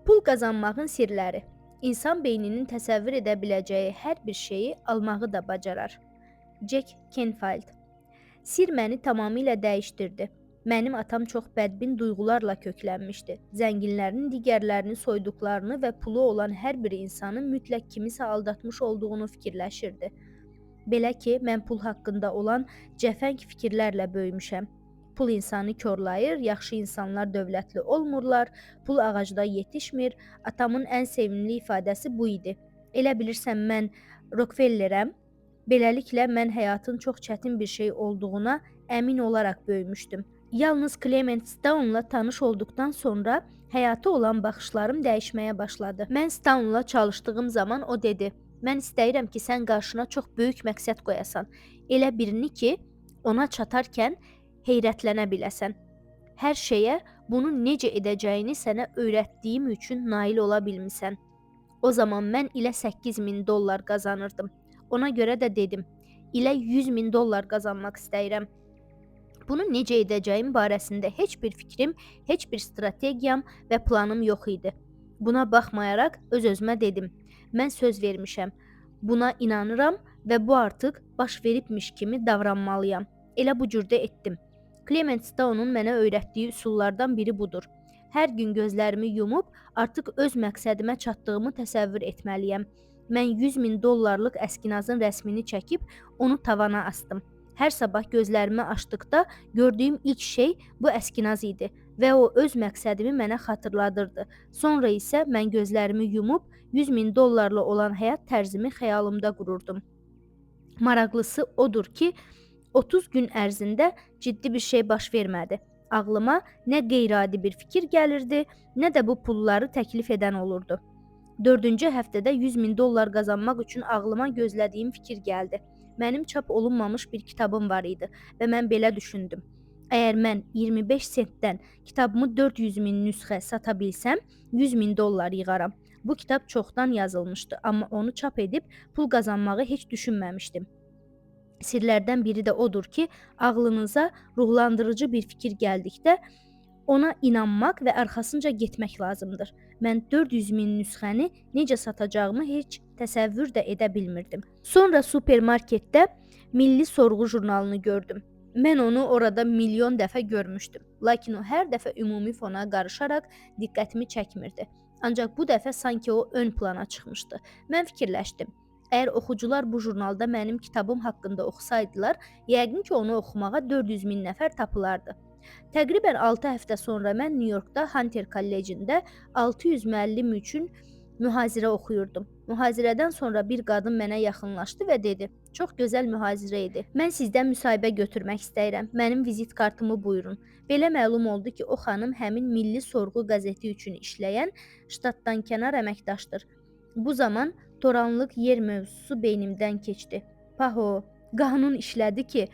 Pul qazanmağın sirləri. İnsan beyninin təsəvvür edə biləcəyi hər bir şeyi almağı da bacarar. Jack Canfield. Sir məni tamamilə dəyişdirdi. Mənim atam çox bədbin duyğularla köklənmişdi. Zənginlərin digərlərini soyduqlarını və pulu olan hər bir insanın mütləq kimisə aldatmış olduğunu fikirləşirdi. Belə ki, mən pul haqqında olan cəfəng fikirlərlə böyümüşəm. Pul insanı korlayır, yaxşı insanlar dövlətli olmurlar, pul ağacda yetişmir. Atamın ən sevimli ifadəsi bu idi. Elə bilirsən mən Rockefellerəm? Beləliklə mən həyatın çox çətin bir şey olduğuna əmin olaraq böyümüşdüm. Yalnız Clement Stone'la tanış olduqdan sonra həyata olan baxışlarım dəyişməyə başladı. Mən Stone'la çalışdığım zaman o dedi: "Mən istəyirəm ki, sən qarşına çox böyük məqsəd qoyasan. Elə birini ki, ona çatarkən heyrətlənə biləsən. Hər şeyə bunu necə edəcəyini sənə öyrətdiyim üçün nail ola bilmisən." O zaman mən ilə $8.000 qazanırdım. Ona görə də dedim: "İlə $100.000 qazanmaq istəyirəm." Bunu necə edəcəyim barəsində heç bir fikrim, heç bir strategiyam və planım yox idi. Buna baxmayaraq öz-özümə dedim: "Mən söz vermişəm. Buna inanıram və bu artıq baş veribmiş kimi davranmalıyam." Elə bu cürdə etdim. Clement Stone'un mənə öyrətdiyi üsullardan biri budur. Hər gün gözlərimi yumub artıq öz məqsədimə çatdığımı təsəvvür etməliyəm. Mən $100.000 əskinazın rəsmini çəkib onu tavana asdım. Hər sabah gözlərimi açdıqda gördüyüm ilk şey bu əskinaz idi və o öz məqsədimi mənə xatırladırdı. Sonra isə mən gözlərimi yumub $100.000 olan həyat tərzimi xəyalımda qururdum. Maraqlısı odur ki, 30 gün ərzində ciddi bir şey baş vermədi. Ağlıma nə qeyri-adi bir fikir gəlirdi, nə də bu pulları təklif edən olurdu. 4-cü həftədə $100.000 qazanmaq üçün ağlıma gözlədiyim fikir gəldi. Mənim çap olunmamış bir kitabım var idi və mən belə düşündüm: əgər mən 25 sentdən kitabımı 400.000 nüsxə sata bilsəm, $100.000 yığaram. Bu kitab çoxdan yazılmışdı, amma onu çap edib pul qazanmağı heç düşünməmişdim. Sirlərdən biri də odur ki, ağlınıza ruhlandırıcı bir fikir gəldikdə ona inanmaq və arxasınca getmək lazımdır. Mən 400.000 nüsxəni necə satacağımı heç təsəvvür də edə bilmirdim. Sonra supermarketdə Milli Sorğu jurnalını gördüm. Mən onu orada milyon dəfə görmüşdüm. Lakin o hər dəfə ümumi fona qarışaraq diqqətimi çəkmirdi. Ancaq bu dəfə sanki o ön plana çıxmışdı. Mən fikirləşdim: əgər oxucular bu jurnalda mənim kitabım haqqında oxusaydılar, yəqin ki, onu oxumağa 400.000 nəfər tapılardı. Təqribən 6 həftə sonra mən New Yorkda Hunter Kollecində 600 müəllim üçün mühazirə oxuyurdum. Mühazirədən sonra bir qadın mənə yaxınlaşdı və dedi: "Çox gözəl mühazirə idi. Mən sizdən müsahibə götürmək istəyirəm. Mənim vizit kartımı buyurun." Belə məlum oldu ki, o xanım həmin Milli Sorğu qəzeti üçün işləyən ştatdankənar əməkdaşdır. Bu zaman toranlıq yer mövzusu beynimdən keçdi. Paho, qanun işlədi ki,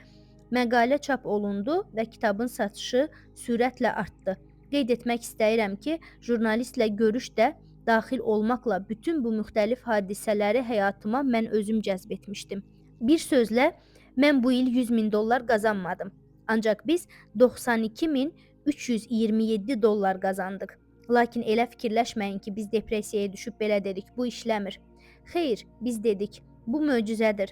məqalə çap olundu və kitabın satışı sürətlə artdı. Qeyd etmək istəyirəm ki, jurnalistlə görüş də daxil olmaqla bütün bu müxtəlif hadisələri həyatıma mən özüm cəzb etmişdim. Bir sözlə, mən bu il $100.000 qazanmadım. Ancaq biz $92.327 qazandıq. Lakin elə fikirləşməyin ki, biz depressiyaya düşüb belə dedik: "Bu işləmir." Xeyr, biz dedik: "Bu möcüzədir."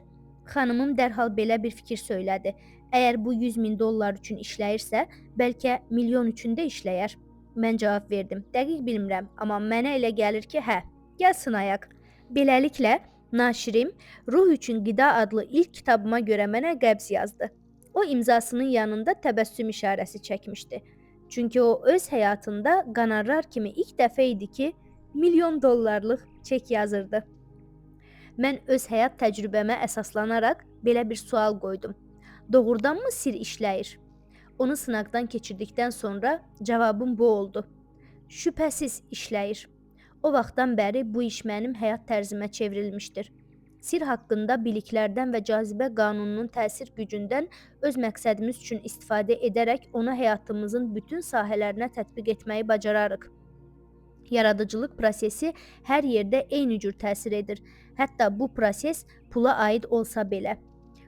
Xanımım dərhal belə bir fikir söylədi: "Əgər bu $100.000 üçün işləyirsə, bəlkə milyon üçün də işləyər." Mən cavab verdim: "Dəqiq bilmirəm, amma mənə elə gəlir ki, hə, gəl sınayaq." Beləliklə, naşirim Ruh üçün qida adlı ilk kitabıma görə mənə qəbz yazdı. O imzasının yanında təbəssüm işarəsi çəkmişdi. Çünki o öz həyatında qonorar kimi ilk dəfə idi ki, $1.000.000 çek yazırdı. Mən öz həyat təcrübəmə əsaslanaraq belə bir sual qoydum: doğrudanmı sir işləyir? Onu sınaqdan keçirdikdən sonra cavabım bu oldu: şübhəsiz işləyir. O vaxtdan bəri bu iş mənim həyat tərzimə çevrilmişdir. Sir haqqında biliklərdən və cazibə qanununun təsir gücündən öz məqsədimiz üçün istifadə edərək onu həyatımızın bütün sahələrinə tətbiq etməyi bacararıq. Yaradıcılıq prosesi hər yerdə eyni cür təsir edir. Hətta bu proses pula aid olsa belə.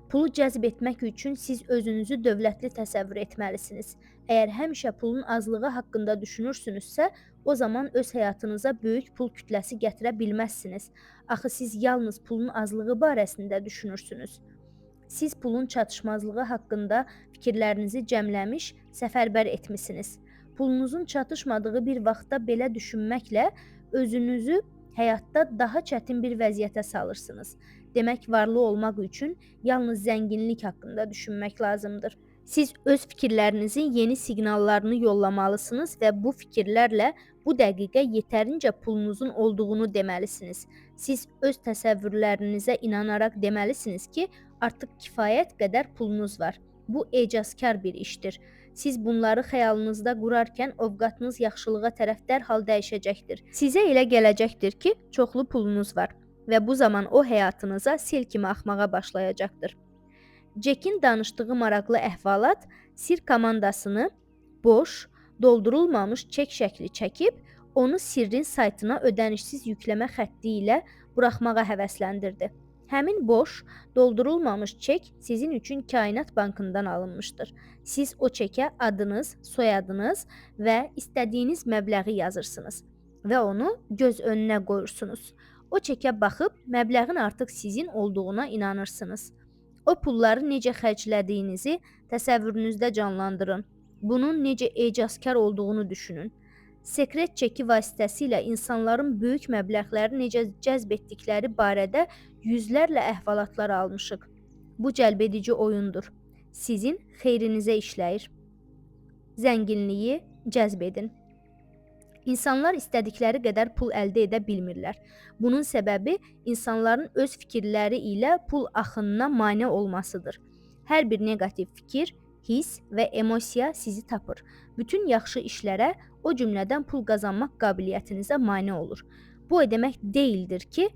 Pulu cəzb etmək üçün siz özünüzü dövlətli təsəvvür etməlisiniz. Əgər həmişə pulun azlığı haqqında düşünürsünüzsə, o zaman öz həyatınıza böyük pul kütləsi gətirə bilməzsiniz. Axı siz yalnız pulun azlığı barəsində düşünürsünüz. Siz pulun çatışmazlığı haqqında fikirlərinizi cəmləmiş, səfərbər etmisiniz. Pulunuzun çatışmadığı bir vaxtda belə düşünməklə özünüzü həyatda daha çətin bir vəziyyətə salırsınız. Demək, varlı olmaq üçün yalnız zənginlik haqqında düşünmək lazımdır. Siz öz fikirlərinizin yeni siqnallarını yollamalısınız və bu fikirlərlə bu dəqiqə yetərincə pulunuzun olduğunu deməlisiniz. Siz öz təsəvvürlərinizə inanaraq deməlisiniz ki, artıq kifayət qədər pulunuz var. Bu ecazkar bir işdir. Siz bunları xəyalınızda qurarkən ovqatınız yaxşılığa tərəf dərhal dəyişəcəkdir. Sizə elə gələcəkdir ki, çoxlu pulunuz var və bu zaman o həyatınıza sel kimi axmağa başlayacaqdır. Cekin danışdığı maraqlı əhvalat sir komandasını boş, doldurulmamış çek şəkli çəkib, onu sirrin saytına ödənişsiz yükləmə xətti ilə buraxmağa həvəsləndirdi. Həmin boş, doldurulmamış çek sizin üçün Kainat Bankından alınmışdır. Siz o çekə adınız, soyadınız və istədiyiniz məbləği yazırsınız və onu göz önünə qoyursunuz. O çekə baxıb məbləğin artıq sizin olduğuna inanırsınız. O pulları necə xərclədiyinizi təsəvvürünüzdə canlandırın. Bunun necə ecazkar olduğunu düşünün. Sekret çeki vasitəsilə insanların böyük məbləğləri necə cəzb etdikləri barədə yüzlərlə əhvalatlar almışıq. Bu cəlbedici oyundur. Sizin xeyrinizə işləyir. Zənginliyi cəzb edin. İnsanlar istədikləri qədər pul əldə edə bilmirlər. Bunun səbəbi insanların öz fikirləri ilə pul axınına mane olmasıdır. Hər bir neqativ fikir, hiss və emosiya sizi tapır. Bütün yaxşı işlərə, o cümlədən pul qazanmaq qabiliyyətinizə mane olur. Bu o demək deyildir ki,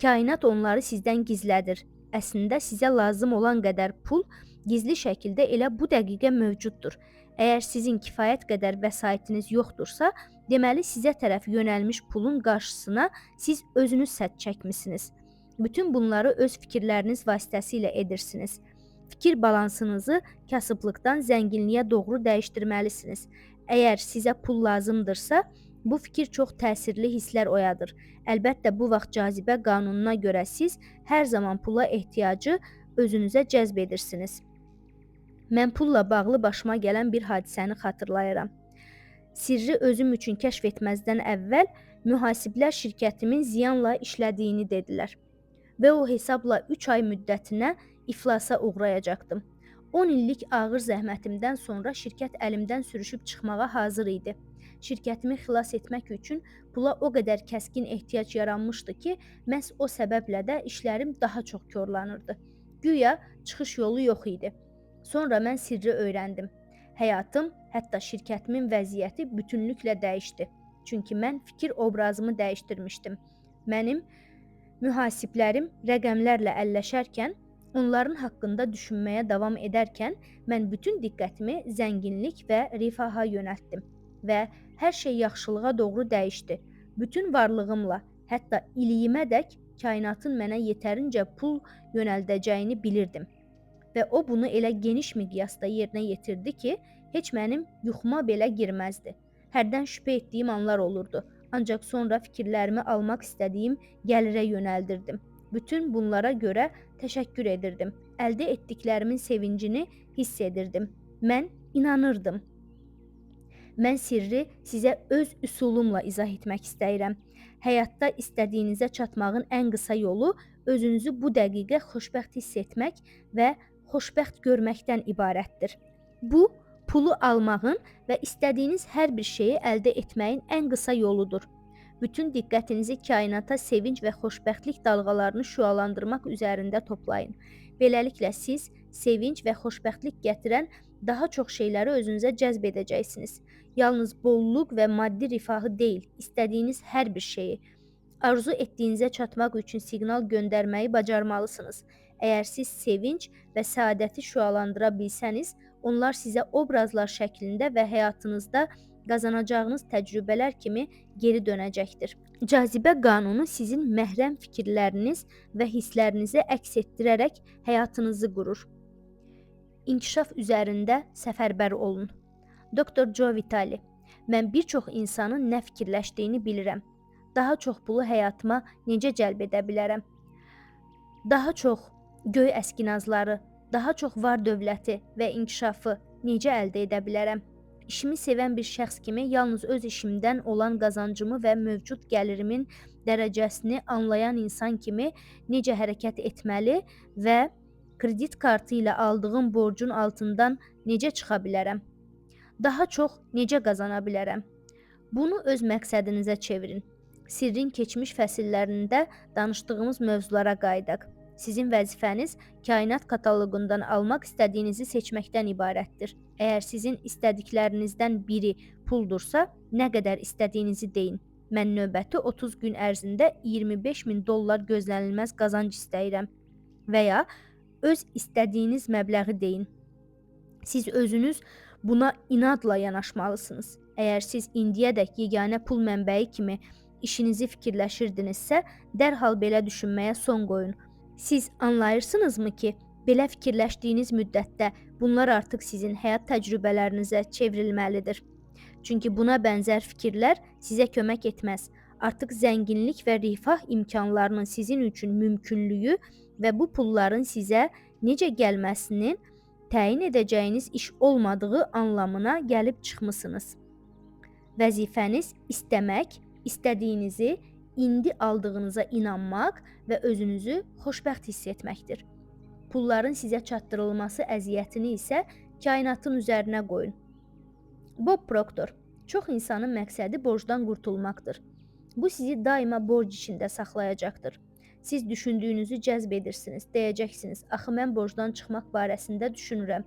kainat onları sizdən gizlədir. Əslində sizə lazım olan qədər pul gizli şəkildə elə bu dəqiqə mövcuddur. Əgər sizin kifayət qədər vəsaitiniz yoxdursa, deməli sizə tərəf yönəlmiş pulun qarşısına siz özünüz sədd çəkmisiniz. Bütün bunları öz fikirləriniz vasitəsilə edirsiniz. Fikir balansınızı kasıblıqdan zənginliyə doğru dəyişdirməlisiniz. Əgər sizə pul lazımdırsa, bu fikir çox təsirli hisslər oyadır. Əlbəttə, bu vaxt cazibə qanununa görə siz hər zaman pula ehtiyacı özünüzə cəzb edirsiniz. Mən pulla bağlı başıma gələn bir hadisəni xatırlayıram. Sirri özüm üçün kəşf etməzdən əvvəl mühasiblər şirkətimin ziyanla işlədiyini dedilər və o hesabla 3 ay müddətinə iflasa uğrayacaqdım. 10 illik ağır zəhmətimdən sonra şirkət əlimdən sürüşüb çıxmağa hazır idi. Şirkətimi xilas etmək üçün pula o qədər kəskin ehtiyac yaranmışdı ki, məhz o səbəblə də işlərim daha çox korlanırdı. Güya çıxış yolu yox idi. Sonra mən sirri öyrəndim. Həyatım, hətta şirkətimin vəziyyəti bütünlüklə dəyişdi. Çünki mən fikir obrazımı dəyişdirmişdim. Mənim mühasiblərim rəqəmlərlə əlləşərkən, onların haqqında düşünməyə davam edərkən, mən bütün diqqətimi zənginlik və rifaha yönəltdim və hər şey yaxşılığa doğru dəyişdi. Bütün varlığımla, hətta iliyimədək kainatın mənə yetərincə pul yönəldəcəyini bilirdim. Və o bunu elə geniş miqyasda yerinə yetirdi ki, heç mənim yuxuma belə girməzdi. Hərdən şübhə etdiyim anlar olurdu, ancaq sonra fikirlərimi almaq istədiyim gəlirə yönəldirdim. Bütün bunlara görə təşəkkür edirdim. Əldə etdiklərimin sevincini hiss edirdim. Mən inanırdım. Mən sirri sizə öz üsulumla izah etmək istəyirəm. Həyatda istədiyinizə çatmağın ən qısa yolu özünüzü bu dəqiqə xoşbəxt hiss etmək və xoşbəxt görməkdən ibarətdir. Bu, pulu almağın və istədiyiniz hər bir şeyi əldə etməyin ən qısa yoludur. Bütün diqqətinizi kainata sevinc və xoşbəxtlik dalğalarını şüalandırmaq üzərində toplayın. Beləliklə siz sevinc və xoşbəxtlik gətirən daha çox şeyləri özünüzə cəzb edəcəksiniz. Yalnız bollluq və maddi rifahı deyil, istədiyiniz hər bir şeyi. Arzu etdiyinizə çatmaq üçün siqnal göndərməyi bacarmalısınız. Əgər siz sevinc və səadəti şüalandıra bilsəniz, onlar sizə obrazlar şəklində və həyatınızda qazanacağınız təcrübələr kimi geri dönəcəkdir. Cazibə qanunu sizin məhrəm fikirləriniz və hisslərinizi əks etdirərək həyatınızı qurur. İnkişaf üzərində səfərbər olun. Dr. Joe Vitale. Mən bir çox insanın nə fikirləşdiyini bilirəm. Daha çox pulu həyatıma necə cəlb edə bilərəm? Daha çox göy əskinazları, daha çox var-dövləti və inkişafı necə əldə edə bilərəm? İşimi sevən bir şəxs kimi yalnız öz işimdən olan qazancımı və mövcud gəlirimin dərəcəsini anlayan insan kimi necə hərəkət etməli və kredit kartı ilə aldığım borcun altından necə çıxa bilərəm? Daha çox necə qazana bilərəm? Bunu öz məqsədinizə çevirin. Sirrin keçmiş fəsillərində danışdığımız mövzulara qayıdaq. Sizin vəzifəniz kainat kataloqundan almaq istədiyinizi seçməkdən ibarətdir. Əgər sizin istədiklərinizdən biri puldursa, nə qədər istədiyinizi deyin. Mən növbəti 30 gün ərzində 25.000 dollar gözlənilməz qazanc istəyirəm. Və ya öz istədiyiniz məbləği deyin. Siz özünüz buna inadla yanaşmalısınız. Əgər siz indiyədək yeganə pul mənbəyi kimi işinizi fikirləşirdinizsə, dərhal belə düşünməyə son qoyun. Siz anlayırsınızmı ki, belə fikirləşdiyiniz müddətdə bunlar artıq sizin həyat təcrübələrinizə çevrilməlidir. Çünki buna bənzər fikirlər sizə kömək etməz. Artıq zənginlik və rifah imkanlarının sizin üçün mümkünlüyü və bu pulların sizə necə gəlməsinin təyin edəcəyiniz iş olmadığı anlamına gəlib çıxmısınız. Vəzifəniz istəmək, istədiyinizi indi aldığınıza inanmaq və özünüzü xoşbəxt hiss etməkdir. Pulların sizə çatdırılması əziyyətini isə kainatın üzərinə qoyun. Bob Proctor: Çox insanın məqsədi borcdan qurtulmaqdır. Bu sizi daima borc içində saxlayacaqdır. Siz düşündüyünüzü cəzb edirsiniz, deyəcəksiniz, axı mən borcdan çıxmaq barəsində düşünürəm.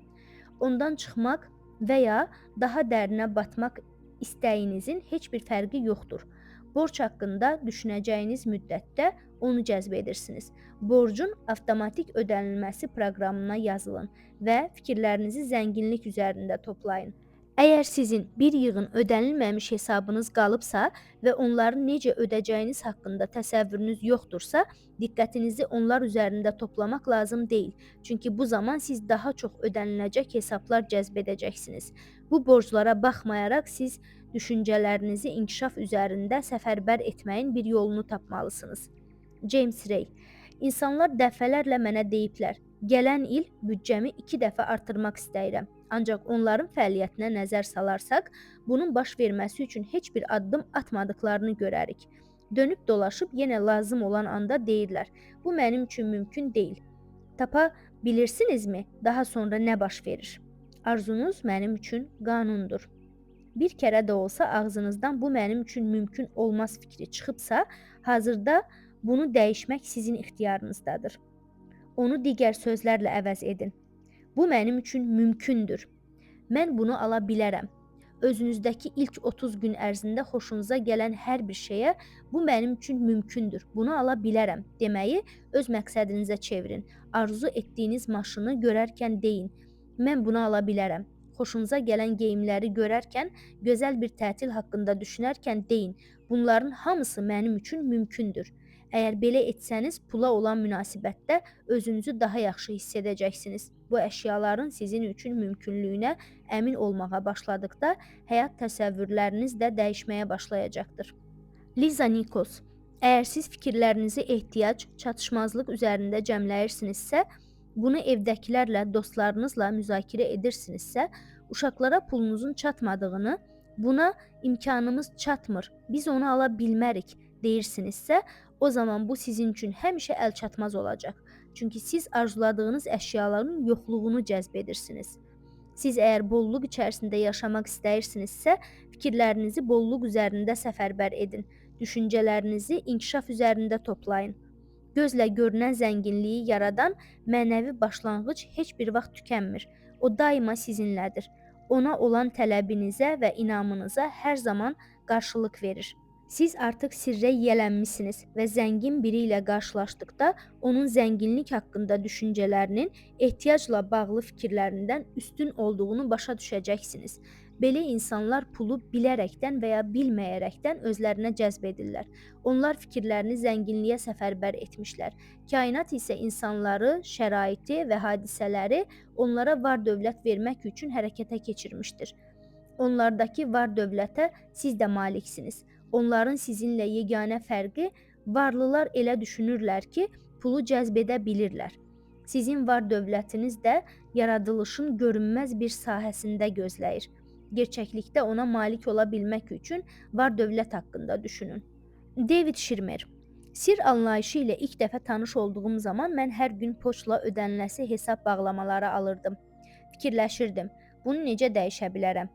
Ondan çıxmaq və ya daha dərinə batmaq istəyinizin heç bir fərqi yoxdur. Borc haqqında düşünəcəyiniz müddətdə onu cəzb edirsiniz. Borcun avtomatik ödənilməsi proqramına yazılın və fikirlərinizi zənginlik üzərində toplayın. Əgər sizin bir yığın ödənilməmiş hesabınız qalıbsa və onları necə ödəyəcəyiniz haqqında təsəvvürünüz yoxdursa, diqqətinizi onlar üzərində toplamaq lazım deyil. Çünki bu zaman siz daha çox ödəniləcək hesablar cəzb edəcəksiniz. Bu borclara baxmayaraq siz düşüncələrinizi inkişaf üzərində səfərbər etməyin bir yolunu tapmalısınız. James Ray: İnsanlar dəfələrlə mənə deyiblər, gələn il büdcəmi 2 dəfə artırmaq istəyirəm. Ancaq onların fəaliyyətinə nəzər salarsak, bunun baş verməsi üçün heç bir addım atmadıklarını görərik. Dönüb dolaşıb yenə lazım olan anda deyirlər, bu mənim üçün mümkün deyil. Tapa bilirsinizmi, daha sonra nə baş verir? Arzunuz mənim üçün qanundur. Bir kərə də olsa ağzınızdan bu mənim üçün mümkün olmaz fikri çıxıbsa, hazırda bunu dəyişmək sizin ixtiyarınızdadır. Onu digər sözlərlə əvəz edin. Bu mənim üçün mümkündür. Mən bunu ala bilərəm. Özünüzdəki ilk 30 gün ərzində xoşunuza gələn hər bir şeyə bu mənim üçün mümkündür, bunu ala bilərəm deməyi öz məqsədinizə çevirin. Arzu etdiyiniz maşını görərkən deyin, mən bunu ala bilərəm. Xoşunuza gələn geyimləri görərkən, gözəl bir tətil haqqında düşünərkən deyin, bunların hamısı mənim üçün mümkündür. Əgər belə etsəniz, pula olan münasibətdə özünüzü daha yaxşı hiss edəcəksiniz. Bu əşyaların sizin üçün mümkünlüyünə əmin olmağa başladıqda, həyat təsəvvürləriniz də dəyişməyə başlayacaqdır. Liza Nikos: Əgər siz fikirlərinizi ehtiyac, çatışmazlıq üzərində cəmləyirsinizsə, bunu evdəkilərlə, dostlarınızla müzakirə edirsinizsə, uşaqlara pulunuzun çatmadığını, buna imkanımız çatmır, biz onu ala bilmərik deyirsinizsə, o zaman bu sizin üçün həmişə əlçatmaz olacaq. Çünki siz arzuladığınız əşyaların yoxluğunu cəzb edirsiniz. Siz əgər bolluq içərisində yaşamaq istəyirsinizsə, fikirlərinizi bolluq üzərində səfərbər edin, düşüncələrinizi inkişaf üzərində toplayın. Gözlə görünən zənginliyi yaradan mənəvi başlanğıc heç bir vaxt tükənmir. O daima sizinlədir. Ona olan tələbinizə və inamınıza hər zaman qarşılıq verir. Siz artıq sirrə yiyələnmisiniz və zəngin biri ilə qarşılaşdıqda onun zənginlik haqqında düşüncələrinin ehtiyacla bağlı fikirlərindən üstün olduğunu başa düşəcəksiniz. Belə insanlar pulu bilərəkdən və ya bilməyərəkdən özlərinə cəzb edirlər. Onlar fikirlərini zənginliyə səfərbər etmişlər. Kainat isə insanları, şəraiti və hadisələri onlara var-dövlət vermək üçün hərəkətə keçirmişdir. Onlardakı var-dövlətə siz də maliksiniz. Onların sizinlə yeganə fərqi, varlılar elə düşünürlər ki, pulu cəzb edə bilirlər. Sizin var-dövlətiniz də yaradılışın görünməz bir sahəsində gözləyir. Gerçəklikdə ona malik ola bilmək üçün var-dövlət haqqında düşünün. David Schirmer. Sir anlayışı ilə ilk dəfə tanış olduğum zaman mən hər gün poçtla ödəniləsi hesab bağlamaları alırdım. Fikirləşirdim, bunu necə dəyişə bilərəm?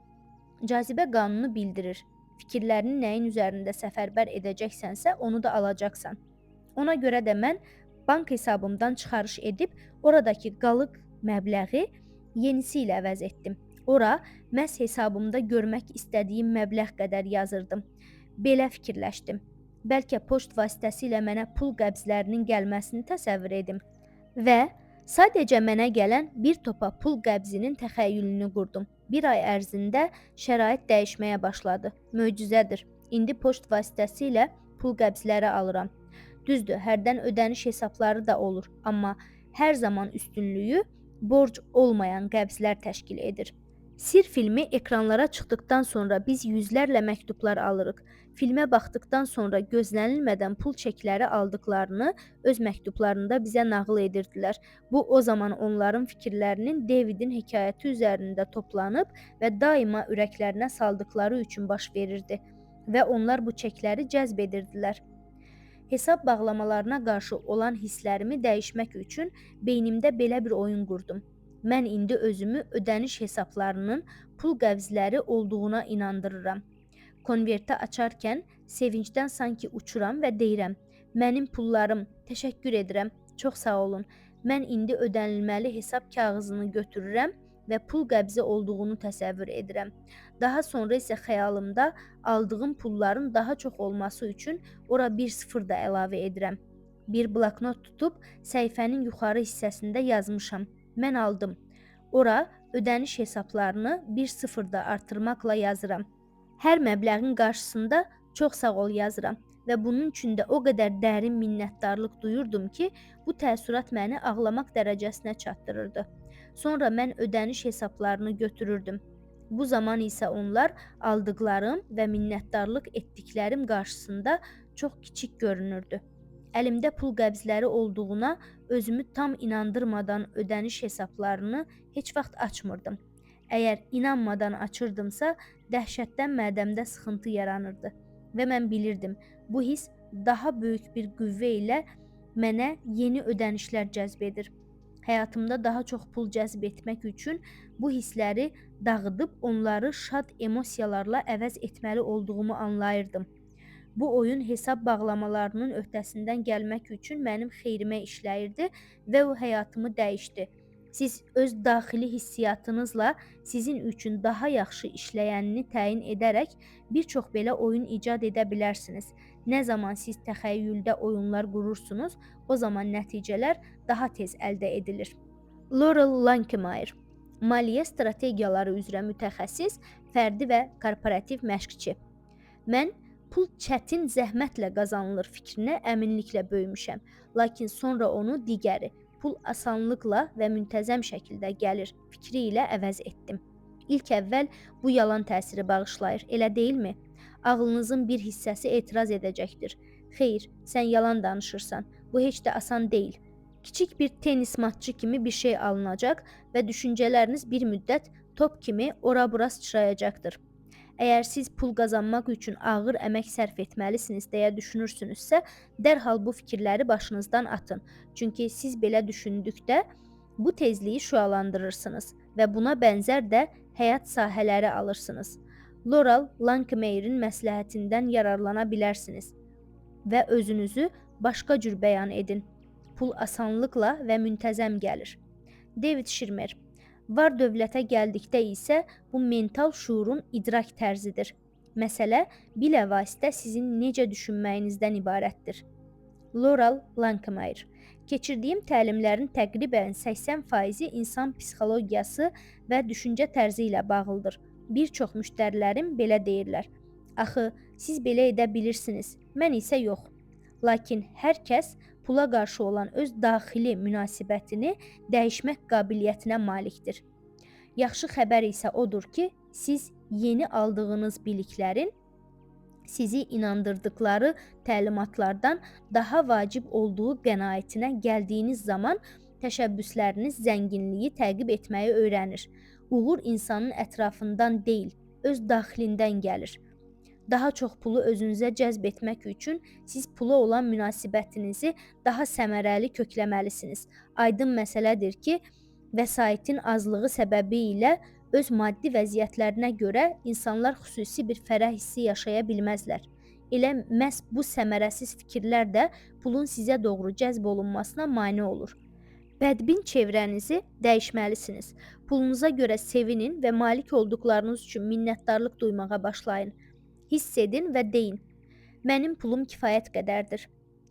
Cazibə qanunu bildirir. Fikirlərini nəyin üzərində səfərbər edəcəksənsə, onu da alacaqsan. Ona görə də mən bank hesabımdan çıxarış edib, oradakı qalıq məbləği yenisi ilə əvəz etdim. Ora, məhz hesabımda görmək istədiyim məbləğ qədər yazırdım. Belə fikirləşdim. Bəlkə poçt vasitəsilə mənə pul qəbzlərinin gəlməsini təsəvvür edim və sadəcə mənə gələn bir topa pul qəbzinin təxəyyülünü qurdum. Bir ay ərzində şərait dəyişməyə başladı. Möcüzədir. İndi poçt vasitəsilə pul qəbzləri alıram. Düzdür, hərdən ödəniş hesabları da olur, amma hər zaman üstünlüyü borc olmayan qəbzlər təşkil edir. Sir filmi ekranlara çıxdıqdan sonra biz yüzlərlə məktublar alırıq. Filmə baxdıqdan sonra gözlənilmədən pul çekləri aldıqlarını öz məktublarında bizə nağıl edirdilər. Bu, o zaman onların fikirlərinin Davidin hekayəti üzərində toplanıb və daima ürəklərinə saldıqları üçün baş verirdi və onlar bu çekləri cəzb edirdilər. Hesab bağlamalarına qarşı olan hisslərimi dəyişmək üçün beynimdə belə bir oyun qurdum. Mən indi özümü ödəniş hesablarının pul qəbzləri olduğuna inandırıram. Konverti açarkən sevincdən sanki uçuram və deyirəm, mənim pullarım, təşəkkür edirəm, çox sağ olun. Mən indi ödənilməli hesab kağızını götürürəm və pul qəbzi olduğunu təsəvvür edirəm. Daha sonra isə xəyalımda aldığım pulların daha çox olması üçün ora bir sıfır da əlavə edirəm. Bir bloknot tutub səhifənin yuxarı hissəsində yazmışam. Mən aldım. Ora ödəniş hesablarını bir sıfır da artırmaqla yazıram. Hər məbləğin qarşısında çox sağ ol yazıram və bunun üçün də o qədər dərin minnətdarlıq duyurdum ki, bu təəssürat məni ağlamaq dərəcəsinə çatdırırdı. Sonra mən ödəniş hesablarını götürürdüm. Bu zaman isə onlar aldıqlarım və minnətdarlıq etdiklərim qarşısında çox kiçik görünürdü. Əlimdə pul qəbzləri olduğuna özümü tam inandırmadan ödəniş hesablarını heç vaxt açmırdım. Əgər inanmadan açırdımsa, dəhşətdən mədəmdə sıxıntı yaranırdı və mən bilirdim, bu his daha böyük bir qüvvə ilə mənə yeni ödənişlər cəzb edir. Həyatımda daha çox pul cəzb etmək üçün bu hissləri dağıdıb onları şad emosiyalarla əvəz etməli olduğumu anlayırdım. Bu oyun hesab bağlamalarının öhdəsindən gəlmək üçün mənim xeyrimə işləyirdi və o həyatımı dəyişdi. Siz öz daxili hissiyatınızla sizin üçün daha yaxşı işləyənini təyin edərək bir çox belə oyun icad edə bilərsiniz. Nə zaman siz təxəyyüldə oyunlar qurursunuz, o zaman nəticələr daha tez əldə edilir. Laurel Lankemeyer, maliyyə strategiyaları üzrə mütəxəssis, fərdi və korporativ məşqçi. Mən pul çətin zəhmətlə qazanılır fikrinə əminliklə böyümüşəm, lakin sonra onu digəri, pul asanlıqla və müntəzəm şəkildə gəlir fikri ilə əvəz etdim. İlk əvvəl bu yalan təsiri bağışlayır, elə deyilmi? Ağlınızın bir hissəsi etiraz edəcəkdir. Xeyr, sən yalan danışırsan, bu heç də asan deyil. Kiçik bir tenis matçı kimi bir şey alınacaq və düşüncələriniz bir müddət top kimi ora-bura sıçrayacaqdır. Əgər siz pul qazanmaq üçün ağır əmək sərf etməlisiniz deyə düşünürsünüzsə, dərhal bu fikirləri başınızdan atın. Çünki siz belə düşündükdə bu tezliyi şüalandırırsınız və buna bənzər də həyat sahələri alırsınız. Laurel Lankemeyer'in məsləhətindən yararlana bilərsiniz və özünüzü başqa cür bəyan edin. Pul asanlıqla və müntəzəm gəlir. David Schirmer. Var dövlətə gəldikdə isə bu mental şuurun idrak tərzidir. Məsələ biləvasitə sizin necə düşünməyinizdən ibarətdir. Laurel Lankemeyer. Keçirdiyim təlimlərin təqribən 80%-i insan psixologiyası və düşüncə tərzi ilə bağlıdır. Bir çox müştərilərim belə deyirlər. Axı, siz belə edə bilirsiniz, mən isə yox. Lakin hər kəs pula qarşı olan öz daxili münasibətini dəyişmək qabiliyyətinə malikdir. Yaxşı xəbər isə odur ki, siz yeni aldığınız biliklərin sizi inandırdıkları təlimatlardan daha vacib olduğu qənaətinə gəldiyiniz zaman təşəbbüsləriniz zənginliyi təqib etməyi öyrənir. Uğur insanın ətrafından deyil, öz daxilindən gəlir. Daha çox pulu özünüzə cəzb etmək üçün siz pula olan münasibətinizi daha səmərəli kökləməlisiniz. Aydın məsələdir ki, vəsaitin azlığı səbəbilə öz maddi vəziyyətlərinə görə insanlar xüsusi bir fərəh hissi yaşaya bilməzlər. Elə məhz bu səmərəsiz fikirlər də pulun sizə doğru cəzb olunmasına mane olur. Bədbin çevrənizi dəyişməlisiniz. Pulunuza görə sevinin və malik olduqlarınız üçün minnətdarlıq duymağa başlayın. Hiss edin və deyin: mənim pulum kifayət qədərdir.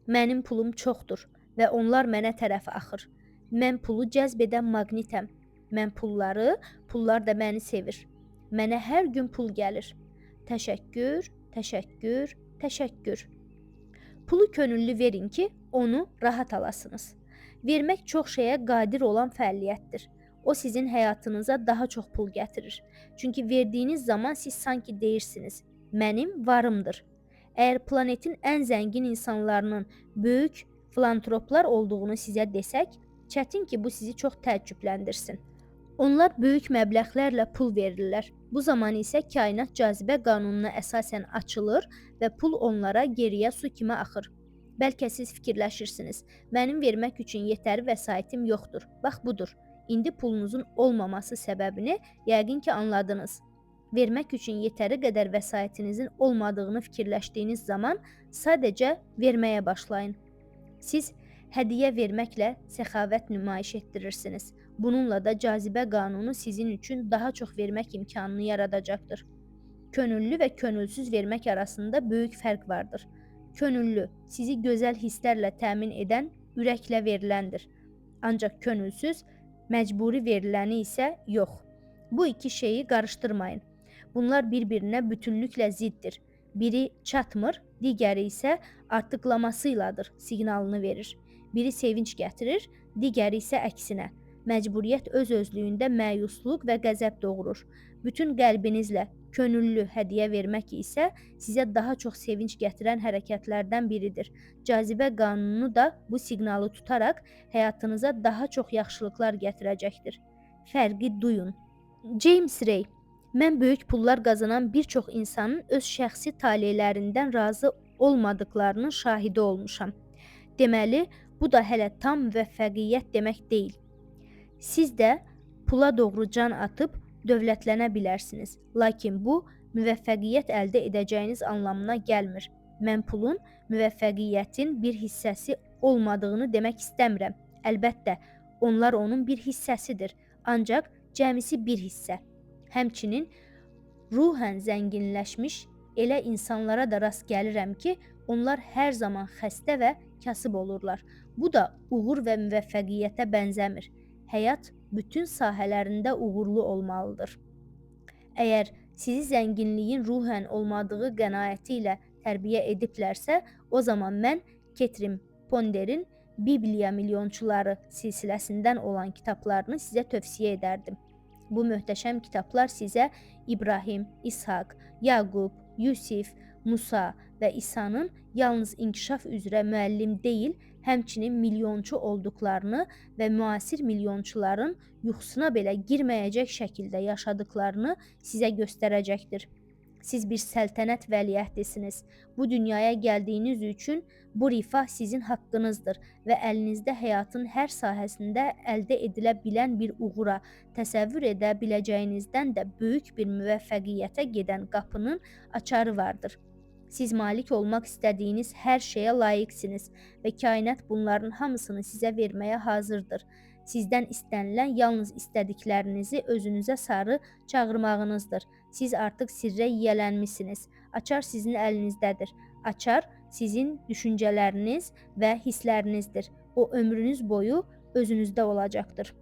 Mənim pulum çoxdur və onlar mənə tərəf axır. Mən pulu cəzb edən maqnitəm. Mən pulları, pullar da məni sevir. Mənə hər gün pul gəlir. Təşəkkür, təşəkkür, təşəkkür. Pulu könüllü verin ki, onu rahat alasınız. Vermək çox şeyə qadir olan fəaliyyətdir. O sizin həyatınıza daha çox pul gətirir. Çünki verdiyiniz zaman siz sanki deyirsiniz: mənim varımdır. Əgər planetin ən zəngin insanlarının böyük filantroplar olduğunu sizə desək, çətin ki, bu sizi çox təəccübləndirsin. Onlar böyük məbləğlərlə pul verirlər. Bu zaman isə kainat cazibə qanununa əsasən açılır və pul onlara geriyə su kimi axır. Bəlkə siz fikirləşirsiniz: mənim vermək üçün yetəri vəsaitim yoxdur. Bax budur. İndi pulunuzun olmaması səbəbini yəqin ki anladınız. Vermək üçün yetəri qədər vəsaitinizin olmadığını fikirləşdiyiniz zaman sadəcə verməyə başlayın. Siz hədiyyə verməklə səxavət nümayiş etdirirsiniz. Bununla da cazibə qanunu sizin üçün daha çox vermək imkanını yaradacaqdır. Könüllü və könülsüz vermək arasında böyük fərq vardır. Könüllü, sizi gözəl hisslərlə təmin edən ürəklə veriləndir. Ancaq könülsüz, məcburi veriləni isə yox. Bu iki şeyi qarışdırmayın. Bunlar bir-birinə bütünlüklə ziddir. Biri çatmır, digəri isə artıqlamasıyladır siqnalını verir. Biri sevinç gətirir, digəri isə əksinə. Məcburiyyət öz-özlüyündə məyusluq və qəzəb doğurur. Bütün qəlbinizlə könüllü hədiyyə vermək isə sizə daha çox sevinç gətirən hərəkətlərdən biridir. Cazibə qanunu da bu siqnalı tutaraq həyatınıza daha çox yaxşılıqlar gətirəcəkdir. Fərqi duyun. James Ray: mən böyük pullar qazanan bir çox insanın öz şəxsi talelərindən razı olmadıklarının şahidi olmuşam. Deməli, bu da hələ tam müvəffəqiyyət demək deyil. Siz də pula doğru can atıb dövlətlənə bilərsiniz. Lakin bu, müvəffəqiyyət əldə edəcəyiniz anlamına gəlmir. Mən pulun müvəffəqiyyətin bir hissəsi olmadığını demək istəmirəm. Əlbəttə, onlar onun bir hissəsidir. Ancaq cəmisi bir hissə. Həmçinin ruhən zənginləşmiş elə insanlara da rast gəlirəm ki, onlar hər zaman xəstə və kasıb olurlar. Bu da uğur və müvəffəqiyyətə bənzəmir. Həyat bütün sahələrində uğurlu olmalıdır. Əgər sizi zənginliyin ruhən olmadığı qənaəti ilə tərbiyə ediblərsə, o zaman mən Ketrin Ponder'in Bibliya milyonçuları silsiləsindən olan kitablarını sizə tövsiyə edərdim. Bu möhtəşəm kitablar sizə İbrahim, İshak, Yaqub, Yusif, Musa və İsa'nın yalnız inkişaf üzrə müəllim deyil, həmçinin milyonçu olduqlarını və müasir milyonçuların yuxusuna belə girməyəcək şəkildə yaşadıklarını sizə göstərəcəkdir. Siz bir səltənət vəliəhdisiniz. Bu dünyaya gəldiyiniz üçün bu rifah sizin haqqınızdır və əlinizdə həyatın hər sahəsində əldə edilə bilən bir uğura, təsəvvür edə biləcəyinizdən də böyük bir müvəffəqiyyətə gedən qapının açarı vardır. Siz malik olmaq istədiyiniz hər şeyə layiqsiniz və kainat bunların hamısını sizə verməyə hazırdır. Sizdən istənilən yalnız istədiklərinizi özünüzə sarı çağırmağınızdır. Siz artıq sirrə yiyələnmisiniz. Açar sizin əlinizdədir. Açar sizin düşüncələriniz və hisslərinizdir. O ömrünüz boyu özünüzdə olacaqdır.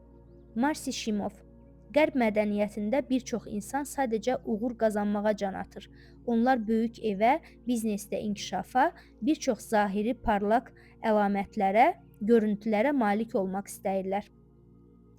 Marci Shimoff: Qərb mədəniyyətində bir çox insan sadəcə uğur qazanmağa can atır. Onlar böyük evə, biznesdə inkişafa, bir çox zahiri parlaq əlamətlərə, görüntülərə malik olmaq istəyirlər.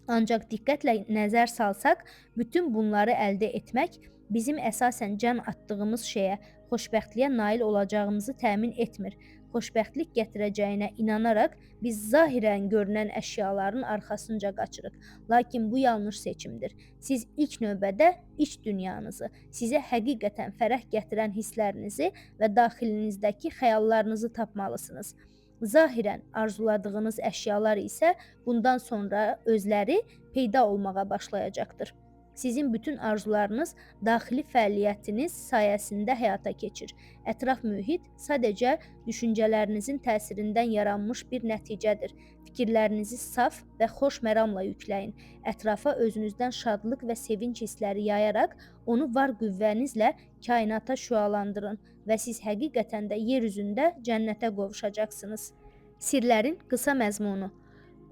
Ancaq diqqətlə nəzər salsaq, bütün bunları əldə etmək Bizim əsasən can atdığımız şeyə, xoşbəxtliyə nail olacağımızı təmin etmir. Xoşbəxtlik gətirəcəyinə inanaraq biz zahirən görünən əşyaların arxasınca qaçırıq. Lakin bu yanlış seçimdir. Siz ilk növbədə iç dünyanızı, sizə həqiqətən fərəh gətirən hisslərinizi və daxilinizdəki xəyallarınızı tapmalısınız. Zahirən arzuladığınız əşyalar isə bundan sonra özləri peyda olmağa başlayacaqdır. Sizin bütün arzularınız daxili fəaliyyətiniz sayəsində həyata keçir. Ətraf mühit sadəcə düşüncələrinizin təsirindən yaranmış bir nəticədir. Fikirlərinizi saf və xoş məramla yükləyin. Ətrafa özünüzdən şadlıq və sevinc hissləri yayaraq onu var qüvvənizlə kainata şüalandırın və siz həqiqətən də yer üzündə cənnətə qovuşacaqsınız. Sirlərin qısa məzmunu.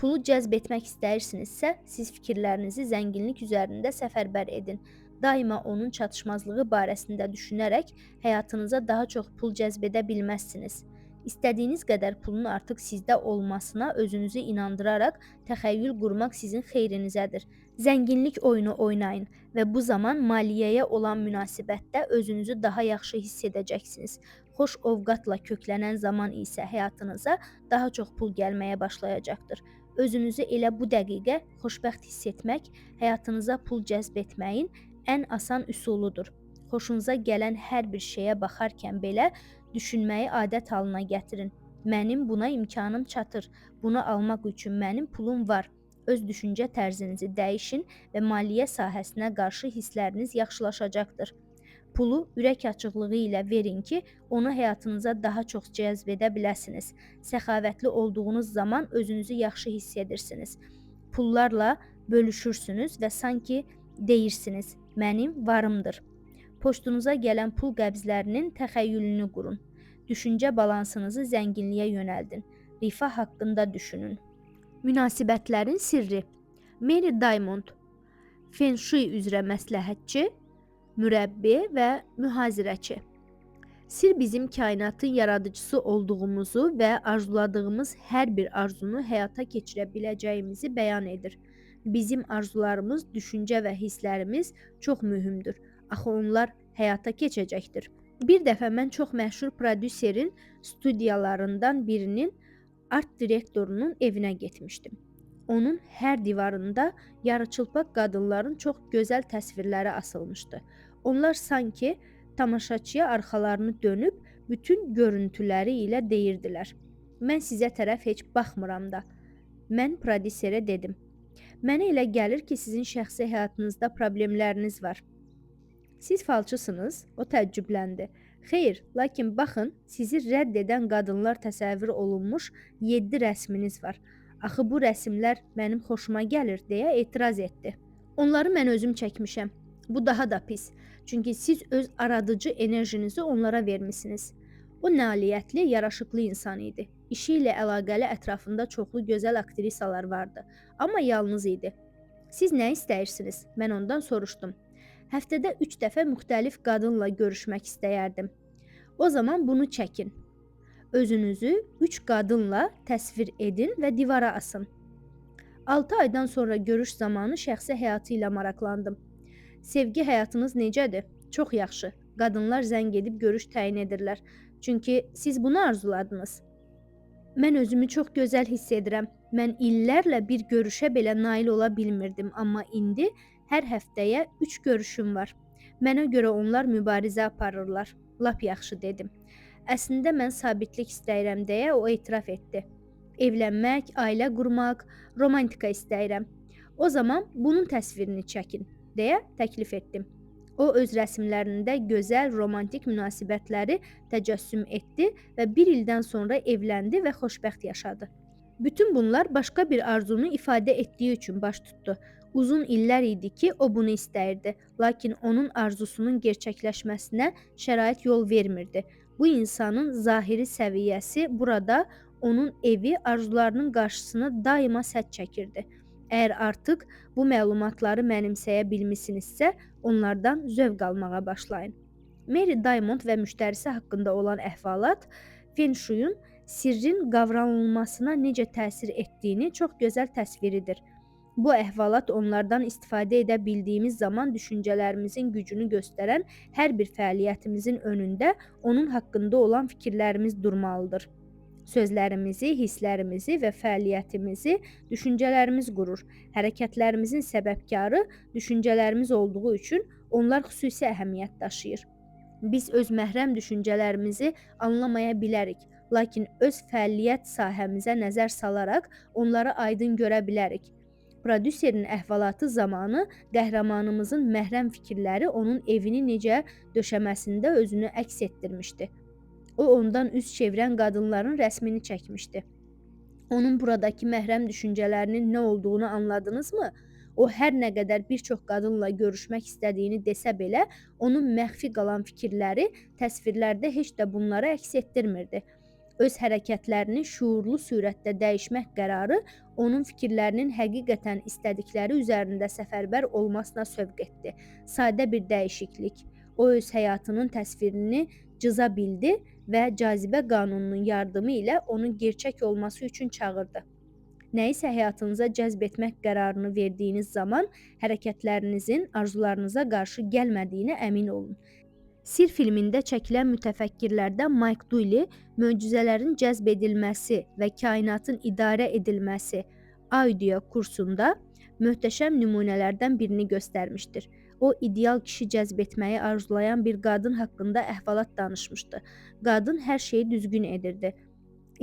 Pulu cəzb etmək istəyirsinizsə, siz fikirlərinizi zənginlik üzərində səfərbər edin. Daima onun çatışmazlığı barəsində düşünərək həyatınıza daha çox pul cəzb edə bilməzsiniz. İstədiyiniz qədər pulun artıq sizdə olmasına özünüzü inandıraraq təxəyyül qurmaq sizin xeyrinizədir. Zənginlik oyunu oynayın və bu zaman maliyyəyə olan münasibətdə özünüzü daha yaxşı hiss edəcəksiniz. Xoş ovqatla köklənən zaman isə həyatınıza daha çox pul gəlməyə başlayacaqdır. Özünüzü elə bu dəqiqə xoşbəxt hiss etmək həyatınıza pul cəzb etməyin ən asan üsuludur. Xoşunuza gələn hər bir şeyə baxarkən belə düşünməyi adət halına gətirin. Mənim buna imkanım çatır. Bunu almaq üçün mənim pulum var. Öz düşüncə tərzinizi dəyişin və maliyyə sahəsinə qarşı hissləriniz yaxşılaşacaqdır. Pulu ürək açıqlığı ilə verin ki, onu həyatınıza daha çox cəzb edə biləsiniz. Səxavətli olduğunuz zaman özünüzü yaxşı hiss edirsiniz. Pullarla bölüşürsünüz və sanki deyirsiniz, mənim varımdır. Poçtunuza gələn pul qəbzlərinin təxəyyülünü qurun. Düşüncə balansınızı zənginliyə yönəldin. Rifah haqqında düşünün. Münasibətlərin sirri. Mary Diamond, Feng Shui üzrə məsləhətçi, mürəbbi və mühazirəçi. Sir bizim kainatın yaradıcısı olduğumuzu və arzuladığımız hər bir arzunu həyata keçirə biləcəyimizi bəyan edir. Bizim arzularımız, düşüncə və hisslərimiz çox mühümdür. Axı onlar həyata keçəcəkdir. Bir dəfə mən çox məşhur prodüserin studiyalarından birinin art direktorunun evinə getmişdim. Onun hər divarında yarıçılpaq qadınların çox gözəl təsvirləri asılmışdı. Onlar sanki tamaşaçıya arxalarını dönüb bütün görüntüləri ilə deyirdilər. Mən sizə tərəf heç baxmıram da. Mən prodüserə dedim. Mənə elə gəlir ki, sizin şəxsi həyatınızda problemləriniz var. Siz falçısınız, o təəccübləndi. Xeyr, lakin baxın, sizi rədd edən qadınlar təsəvvür olunmuş 7 rəsminiz var. Axı bu rəsmlər mənim xoşuma gəlir, deyə etiraz etdi. Onları mən özüm çəkmişəm. Bu daha da pis. Çünki siz öz aradıcı enerjinizi onlara vermisiniz. O nailiyyətli, yaraşıqlı insan idi. İşi ilə əlaqəli ətrafında çoxlu gözəl aktrisalar vardı. Amma yalnız idi. Siz nə istəyirsiniz? Mən ondan soruşdum. Həftədə 3 dəfə müxtəlif qadınla görüşmək istəyərdim. O zaman bunu çəkin. Özünüzü 3 qadınla təsvir edin və divara asın. 6 aydan sonra görüş zamanı şəxsi həyatı ilə maraqlandım. Sevgi həyatınız necədir? Çox yaxşı. Qadınlar zəng edib görüş təyin edirlər. Çünki siz bunu arzuladınız. Mən özümü çox gözəl hiss edirəm. Mən illərlə bir görüşə belə nail ola bilmirdim, amma indi hər həftəyə 3 görüşüm var. Mənə görə onlar mübarizə aparırlar. Lap yaxşı dedim. Əslində mən sabitlik istəyirəm deyə o etiraf etdi. Evlənmək, ailə qurmaq, romantika istəyirəm. O zaman bunun təsvirini çəkin, deyə təklif etdim. O öz rəsmlərində gözəl romantik münasibətləri təcəssüm etdi və bir ildən sonra evləndi və xoşbəxt yaşadı. Bütün bunlar başqa bir arzunu ifadə etdiyi üçün baş tutdu. Uzun illər idi ki, o bunu istəyirdi, lakin onun arzusunun gerçəkləşməsinə şərait yol vermirdi. Bu insanın zahiri səviyyəsi burada onun evi arzularının qarşısına daima sədd çəkirdi. Əgər artıq bu məlumatları mənimsəyə bilmisinizsə, onlardan zövq almağa başlayın. Mary Diamond və müştərisi haqqında olan əhvalat Feng Shui'un sirrin qavranılmasına necə təsir etdiyini çox gözəl təsviridir. Bu əhvalat onlardan istifadə edə bildiyimiz zaman düşüncələrimizin gücünü göstərən hər bir fəaliyyətimizin önündə onun haqqında olan fikirlərimiz durmalıdır. Sözlərimizi, hisslərimizi və fəaliyyətimizi düşüncələrimiz qurur. Hərəkətlərimizin səbəbkarı düşüncələrimiz olduğu üçün onlar xüsusi əhəmiyyət daşıyır. Biz öz məhrəm düşüncələrimizi anlamaya bilərik, lakin öz fəaliyyət sahəmizə nəzər salaraq onları aydın görə bilərik. Prodüserin əhvalatı zamanı qəhrəmanımızın məhrəm fikirləri onun evini necə döşəməsində özünü əks etdirmişdi. O ondan üz çevirən qadınların rəsmini çəkmişdi. Onun buradakı məhrəm düşüncələrinin nə olduğunu anladınızmı? O hər nə qədər bir çox qadınla görüşmək istədiyini desə belə, onun məxfi qalan fikirləri təsvirlərdə heç də bunları əks etdirmirdi. Öz hərəkətlərini şuurlu surətdə dəyişmək qərarı onun fikirlərinin həqiqətən istədikləri üzərində səfərbər olmasına sövq etdi. Sadə bir dəyişiklik. O öz həyatının təsvirini cıza bildi və cazibə qanununun yardımı ilə onun gerçək olması üçün çağırdı. Nəyisə həyatınıza cəzb etmək qərarını verdiyiniz zaman hərəkətlərinizin arzularınıza qarşı gəlmədiyinə əmin olun. Sir filmində çəkilən mütəfəkkirlərdən Mike Dooley möcüzələrin cəzb edilməsi və kainatın idarə edilməsi audio kursunda möhtəşəm nümunələrdən birini göstərmişdir. O, ideal kişi cəzb etməyi arzulayan bir qadın haqqında əhvalat danışmışdı. Qadın hər şeyi düzgün edirdi.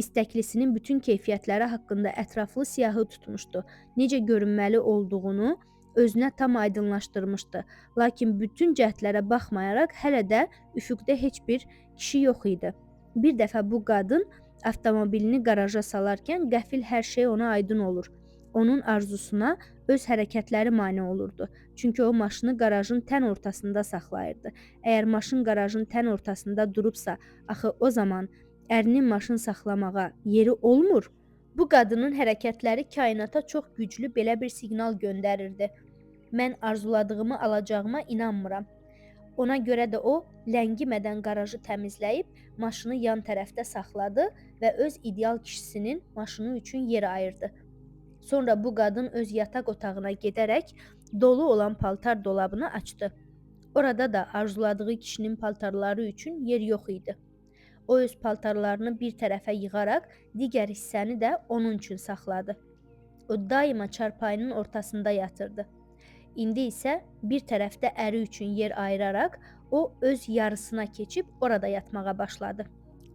İstəklisinin bütün keyfiyyətləri haqqında ətraflı siyahı tutmuşdu. Necə görünməli olduğunu özünə tam aydınlaşdırmışdı. Lakin bütün cəhdlərə baxmayaraq hələ də üfüqdə heç bir kişi yox idi. Bir dəfə bu qadın avtomobilini qaraja salarkən qəfil hər şey ona aydın olur. Onun arzusuna öz hərəkətləri mane olurdu. Çünki o maşını qarajın tən ortasında saxlayırdı. Əgər maşın qarajın tən ortasında durubsa, axı o zaman ərinin maşın saxlamağa yeri olmur. Bu qadının hərəkətləri kainata çox güclü belə bir siqnal göndərirdi. Mən arzuladığımı alacağıma inanmıram. Ona görə də o, ləngimədən qarajı təmizləyib, maşını yan tərəfdə saxladı və öz ideal kişisinin maşını üçün yer ayırdı. Sonra bu qadın öz yataq otağına gedərək dolu olan paltar dolabını açdı. Orada da arzuladığı kişinin paltarları üçün yer yox idi. O öz paltarlarını bir tərəfə yığaraq digər hissəni də onun üçün saxladı. O daima çarpayının ortasında yatırdı. İndi isə bir tərəfdə əri üçün yer ayıraraq o öz yarısına keçib orada yatmağa başladı.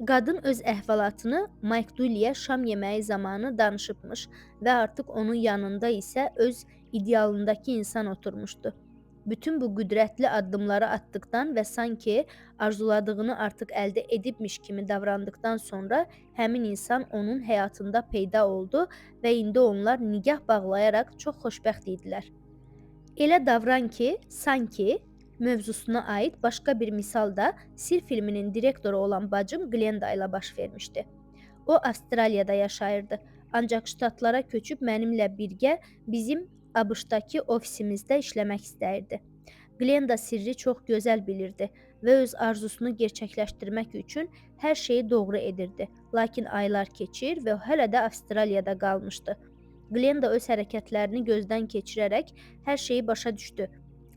Qadın öz əhvalatını Mike Dooley'ə şam yeməyi zamanı danışıbmış və artıq onun yanında isə öz idealındakı insan oturmuşdu. Bütün bu qüdrətli addımları atdıqdan və sanki arzuladığını artıq əldə edibmiş kimi davrandıqdan sonra həmin insan onun həyatında peyda oldu və indi onlar nigah bağlayaraq çox xoşbəxt idilər. Elə davran ki, sanki mövzusuna aid başqa bir misal da Sir filminin direktoru olan bacım Glenda ilə baş vermişdi. O, Avstraliyada yaşayırdı, ancaq ştatlara köçüb mənimlə birgə bizim ABŞ-dakı ofisimizdə işləmək istəyirdi. Glenda sirri çox gözəl bilirdi və öz arzusunu gerçəkləşdirmək üçün hər şeyi doğru edirdi. Lakin aylar keçir və o hələ də Avstraliyada qalmışdı. Glenda öz hərəkətlərini gözdən keçirərək hər şeyi başa düşdü.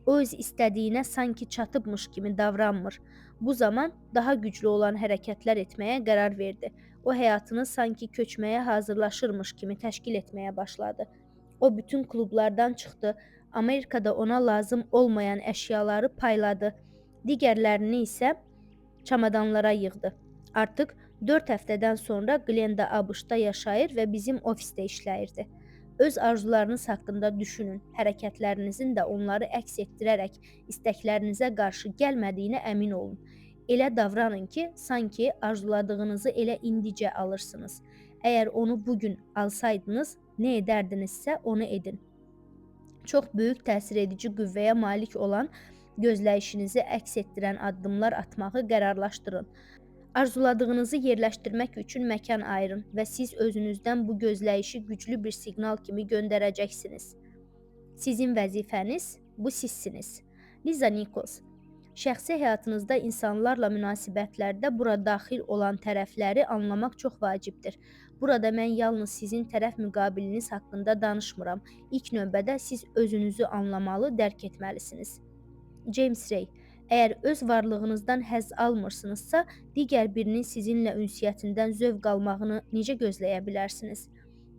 O öz istədiyinə sanki çatıbmış kimi davranmır. Bu zaman daha güclü olan hərəkətlər etməyə qərar verdi. O həyatını sanki köçməyə hazırlaşırmış kimi təşkil etməyə başladı. O bütün klublardan çıxdı. Amerikada ona lazım olmayan əşyaları payladı. Digərlərini isə çamadanlara yığdı. Artıq 4 həftədən sonra Glenda ABŞ-da yaşayır və bizim ofisdə işləyirdi. Öz arzularınız haqqında düşünün, hərəkətlərinizin də onları əks etdirərək istəklərinizə qarşı gəlmədiyinə əmin olun. Elə davranın ki, sanki arzuladığınızı elə indicə alırsınız. Əgər onu bugün alsaydınız, nə edərdinizsə onu edin. Çox böyük təsir edici qüvvəyə malik olan gözləyişinizi əks etdirən addımlar atmağı qərarlaşdırın. Arzuladığınızı yerləşdirmək üçün məkan ayırın və siz özünüzdən bu gözləyişi güclü bir siqnal kimi göndərəcəksiniz. Sizin vəzifəniz bu sizsiniz. Liza Nichols. Şəxsi həyatınızda insanlarla münasibətlərdə bura daxil olan tərəfləri anlamaq çox vacibdir. Burada mən yalnız sizin tərəf müqabiliniz haqqında danışmıram. İlk növbədə siz özünüzü anlamalı, dərk etməlisiniz. James Ray, əgər öz varlığınızdan həzz almırsınızsa, digər birinin sizinlə ünsiyyətindən zövq almağını necə gözləyə bilərsiniz?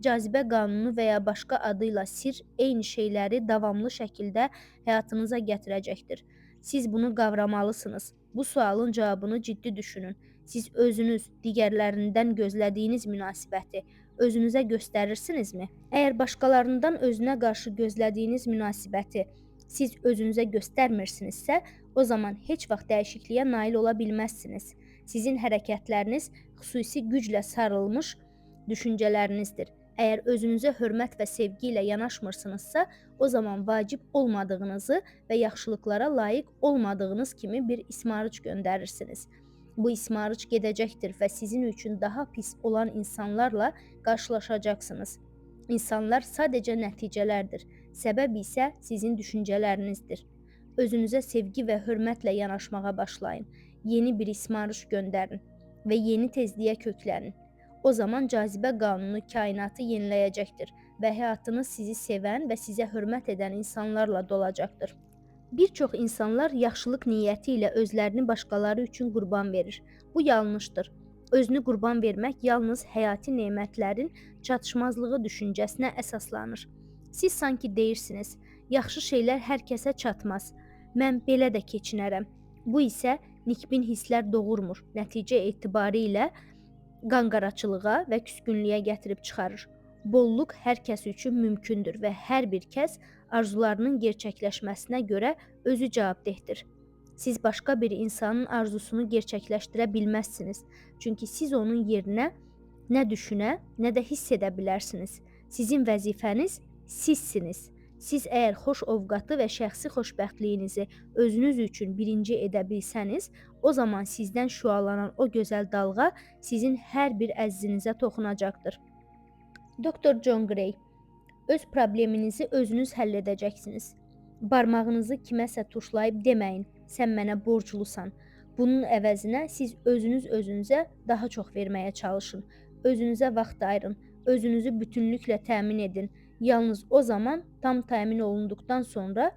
Cazibə qanunu və ya başqa adıyla sirr eyni şeyləri davamlı şəkildə həyatınıza gətirəcəkdir. Siz bunu qavramalısınız. Bu sualın cavabını ciddi düşünün. Siz özünüz digərlərindən gözlədiyiniz münasibəti özünüzə göstərirsinizmi? Əgər başqalarından özünə qarşı gözlədiyiniz münasibəti siz özünüzə göstərmirsinizsə, o zaman heç vaxt dəyişikliyə nail ola bilməzsiniz. Sizin hərəkətləriniz xüsusi güclə sarılmış düşüncələrinizdir. Əgər özünüzə hörmət və sevgi ilə yanaşmırsınızsa, o zaman vacib olmadığınızı və yaxşılıqlara layiq olmadığınız kimi bir ismarıc göndərirsiniz. Bu ismarıc gedəcəkdir və sizin üçün daha pis olan insanlarla qarşılaşacaqsınız. İnsanlar sadəcə nəticələrdir, səbəb isə sizin düşüncələrinizdir. Özünüzə sevgi və hörmətlə yanaşmağa başlayın. Yeni bir ismarıc göndərin və yeni tezliyə köklənin. O zaman cazibə qanunu kainatı yeniləyəcəkdir və həyatınız sizi sevən və sizə hörmət edən insanlarla dolacaqdır. Bir çox insanlar yaxşılıq niyyəti ilə özlərini başqaları üçün qurban verir. Bu yanlışdır. Özünü qurban vermək yalnız həyati nemətlərin çatışmazlığı düşüncəsinə əsaslanır. Siz sanki deyirsiniz, yaxşı şeylər hər kəsə çatmaz. Mən belə də keçinərəm. Bu isə nikbin hisslər doğurmur. Nəticə etibarilə qanqaraçılığa və küskünlüyə gətirib çıxarır. Bolluq hər kəs üçün mümkündür və hər bir kəs arzularının gerçəkləşməsinə görə özü cavabdehdir. Siz başqa bir insanın arzusunu gerçəkləşdirə bilməzsiniz. Çünki siz onun yerinə nə düşünə, nə də hiss edə bilərsiniz. Sizin vəzifəniz sizsiniz. Siz əgər xoş ovqatı və şəxsi xoşbəxtliyinizi özünüz üçün birinci edə bilsəniz, o zaman sizdən şüalanan o gözəl dalğa sizin hər bir əzizinizə toxunacaqdır. Dr. John Gray, öz probleminizi özünüz həll edəcəksiniz. Barmağınızı kiməsə tuşlayıb deməyin, sən mənə borclusan. Bunun əvəzinə siz özünüzə daha çox verməyə çalışın. Özünüzə vaxt ayırın, özünüzü bütünlüklə təmin edin. Yalnız o zaman tam təmin olunduqdan sonra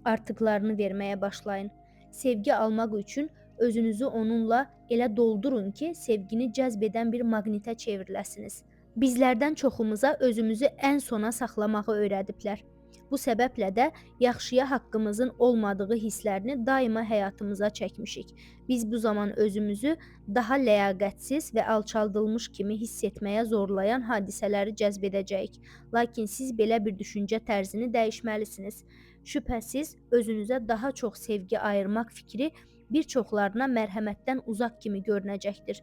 artıqlarını verməyə başlayın. Sevgi almaq üçün özünüzü onunla elə doldurun ki, sevgini cəzb edən bir maqnitə çevriləsiniz. Bizlərdən çoxumuza özümüzü ən sona saxlamağı öyrədiblər. Bu səbəblə də yaxşıya haqqımızın olmadığı hisslərini daima həyatımıza çəkmişik. Biz bu zaman özümüzü daha ləyaqətsiz və alçaldılmış kimi hiss etməyə zorlayan hadisələri cəzb edəcəyik. Lakin siz belə bir düşüncə tərzini dəyişməlisiniz. Şübhəsiz, özünüzə daha çox sevgi ayırmaq fikri bir çoxlarına mərhəmətdən uzaq kimi görünəcəkdir.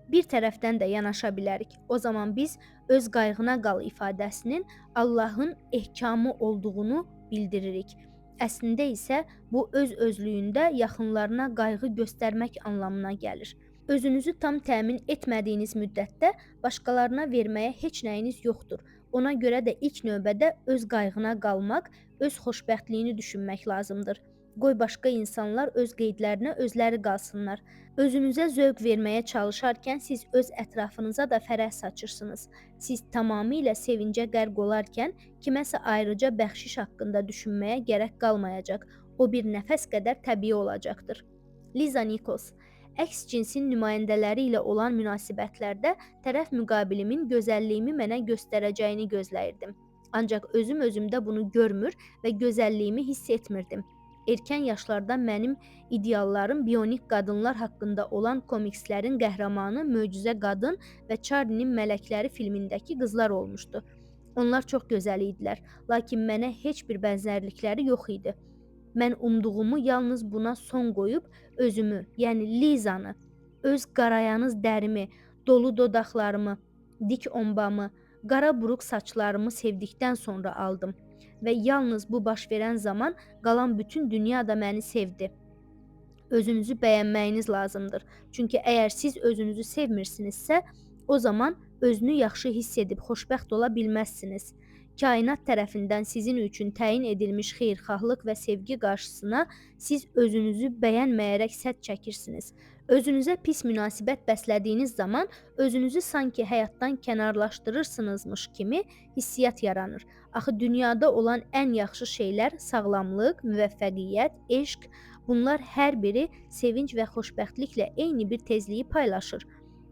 Bir tərəfdən də yanaşa bilərik. O zaman biz öz qayğına qal ifadəsinin Allahın ehkamı olduğunu bildiririk. Əslində isə bu öz-özlüyündə yaxınlarına qayğı göstərmək anlamına gəlir. Özünüzü tam təmin etmədiyiniz müddətdə başqalarına verməyə heç nəyiniz yoxdur. Ona görə də ilk növbədə öz qayğına qalmaq, öz xoşbəxtliyini düşünmək lazımdır. Qoy başqa insanlar öz qeydlərinə özləri qalsınlar. Özünüzə zövq verməyə çalışarkən siz öz ətrafınıza da fərəh saçırsınız. Siz tamamilə sevincə qərq olarkən kiməsə ayrıca bəxşiş haqqında düşünməyə gərək qalmayacaq. O bir nəfəs qədər təbii olacaqdır. Liza Nichols, əks cinsin nümayəndələri ilə olan münasibətlərdə tərəf müqabilimin gözəlliyimi mənə göstərəcəyini gözləyirdim. Ancaq özüm özümdə bunu görmür və gözəlliyimi hiss etmirdim. Erkən yaşlarda mənim ideallarım bionik qadınlar haqqında olan komikslərin qəhrəmanı Möcüzə Qadın və Charlie'nin Mələkləri filmindəki qızlar olmuşdu. Onlar çox gözəl idilər, lakin mənə heç bir bənzərlikləri yox idi. Mən umduğumu yalnız buna son qoyub özümü, yəni Lizanı, öz qarayanız dərimi, dolu dodaqlarımı, dik ombamı, qara buruq saçlarımı sevdikdən sonra aldım. Və yalnız bu baş verən zaman qalan bütün dünya da məni sevdi. Özünüzü bəyənməyiniz lazımdır. Çünki əgər siz özünüzü sevmirsinizsə, o zaman özünü yaxşı hiss edib xoşbəxt ola bilməzsiniz. Kainat tərəfindən sizin üçün təyin edilmiş xeyirxahlıq və sevgi qarşısına siz özünüzü bəyənməyərək sədd çəkirsiniz. Özünüzə pis münasibət bəslədiyiniz zaman özünüzü sanki həyatdan kənarlaşdırırsınızmış kimi hissiyat yaranır. Axı dünyada olan ən yaxşı şeylər sağlamlıq, müvəffəqiyyət, eşq, bunlar hər biri sevinc və xoşbəxtliklə eyni bir tezliyi paylaşır.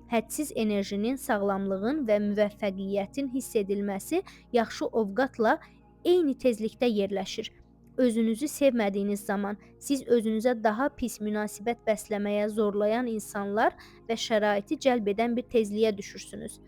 Hədsiz enerjinin, sağlamlığın və müvəffəqiyyətin hiss edilməsi yaxşı ovqatla eyni tezlikdə yerləşir. Özünüzü sevmədiyiniz zaman siz özünüzə daha pis münasibət bəsləməyə zorlayan insanlar və şəraiti cəlb edən bir tezliyə düşürsünüz.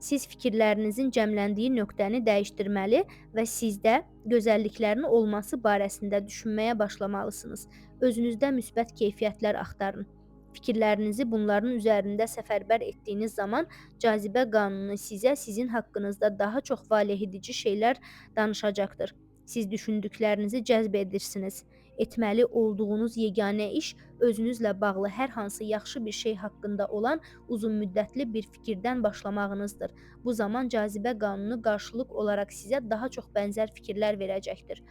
Siz fikirlərinizin cəmləndiyi nöqtəni dəyişdirməli və sizdə gözəlliklərin olması barəsində düşünməyə başlamalısınız. Özünüzdə müsbət keyfiyyətlər axtarın. Fikirlərinizi bunların üzərində səfərbər etdiyiniz zaman cazibə qanunu sizə sizin haqqınızda daha çox valehedici şeylər danışacaqdır. Siz düşündüklərinizi cəzb edirsiniz. Etməli olduğunuz yeganə iş özünüzlə bağlı hər hansı yaxşı bir şey haqqında olan uzunmüddətli bir fikirdən başlamağınızdır. Bu zaman cazibə qanunu qarşılıq olaraq sizə daha çox bənzər fikirlər verəcəkdir.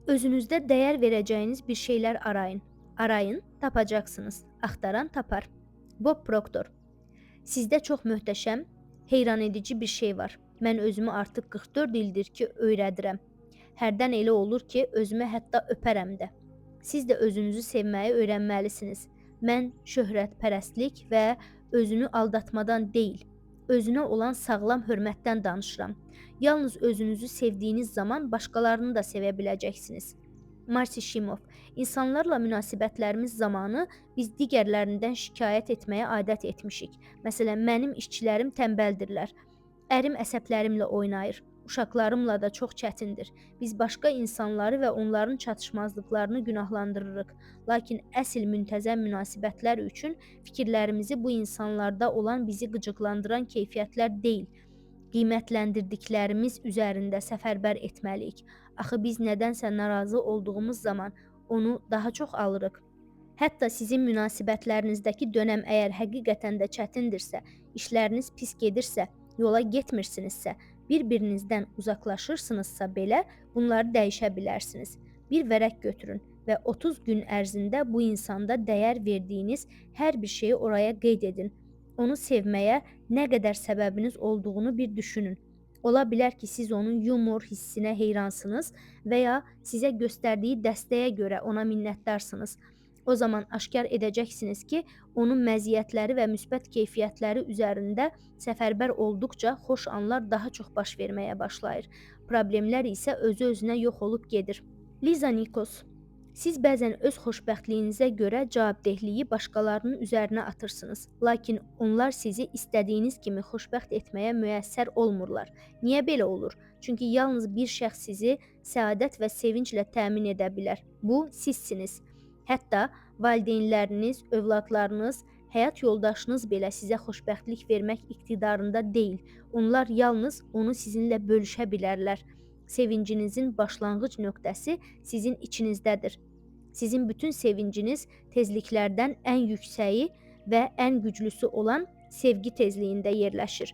Özünüzdə dəyər verəcəyiniz bir şeylər arayın. Arayın, tapacaqsınız. Axtaran tapar. Bob Proctor. Sizdə çox möhtəşəm, heyran edici bir şey var. Mən özümü artıq 44 ildir ki, öyrədirəm. Hərdən elə olur ki, özümü hətta öpərəm də. Siz də özünüzü sevməyi öyrənməlisiniz. Mən şöhrətpərəstlik və özünü aldatmadan deyil, özünə olan sağlam hörmətdən danışıram. Yalnız özünüzü sevdiyiniz zaman başqalarını da sevə biləcəksiniz. Marci Şimov. İnsanlarla münasibətlərimiz zamanı biz digərlərindən şikayət etməyə adət etmişik. Məsələn, mənim işçilərim tənbəldirlər. Ərim əsəblərimlə oynayır. Uşaqlarımla da çox çətindir. Biz başqa insanları və onların çatışmazlıqlarını günahlandırırıq. Lakin əsl müntəzəm münasibətlər üçün fikirlərimizi bu insanlarda olan bizi qıcıqlandıran keyfiyyətlər deyil, qiymətləndirdiklərimiz üzərində səfərbər etməliyik. Axı biz nədənsə narazı olduğumuz zaman onu daha çox alırıq. Hətta sizin münasibətlərinizdəki dönəm əgər həqiqətən də çətindirsə, işləriniz pis gedirsə, yola getmirsinizsə, bir-birinizdən uzaqlaşırsınızsa belə bunları dəyişə bilərsiniz. Bir vərəq götürün və 30 gün ərzində bu insanda dəyər verdiyiniz hər bir şeyi oraya qeyd edin. Onu sevməyə nə qədər səbəbiniz olduğunu bir düşünün. Ola bilər ki, siz onun yumor hissinə heyransınız və ya sizə göstərdiyi dəstəyə görə ona minnətdarsınız. O zaman aşkar edəcəksiniz ki, onun məziyyətləri və müsbət keyfiyyətləri üzərində səfərbər olduqca xoş anlar daha çox baş verməyə başlayır. Problemlər isə özü-özünə yox olub gedir. Liza Nikos. Siz bəzən öz xoşbəxtliyinizə görə cavabdehliyi başqalarının üzərinə atırsınız. Lakin onlar sizi istədiyiniz kimi xoşbəxt etməyə müəssər olmurlar. Niyə belə olur? Çünki yalnız bir şəxs sizi səadət və sevinclə təmin edə bilər. Bu sizsiniz. Hətta valideynləriniz, övladlarınız, həyat yoldaşınız belə sizə xoşbəxtlik vermək iqtidarında deyil. Onlar yalnız onu sizinlə bölüşə bilərlər. Sevincinizin başlanğıc nöqtəsi sizin içinizdədir. Sizin bütün sevinciniz tezliklərdən ən yüksəyi və ən güclüsü olan sevgi tezliyində yerləşir.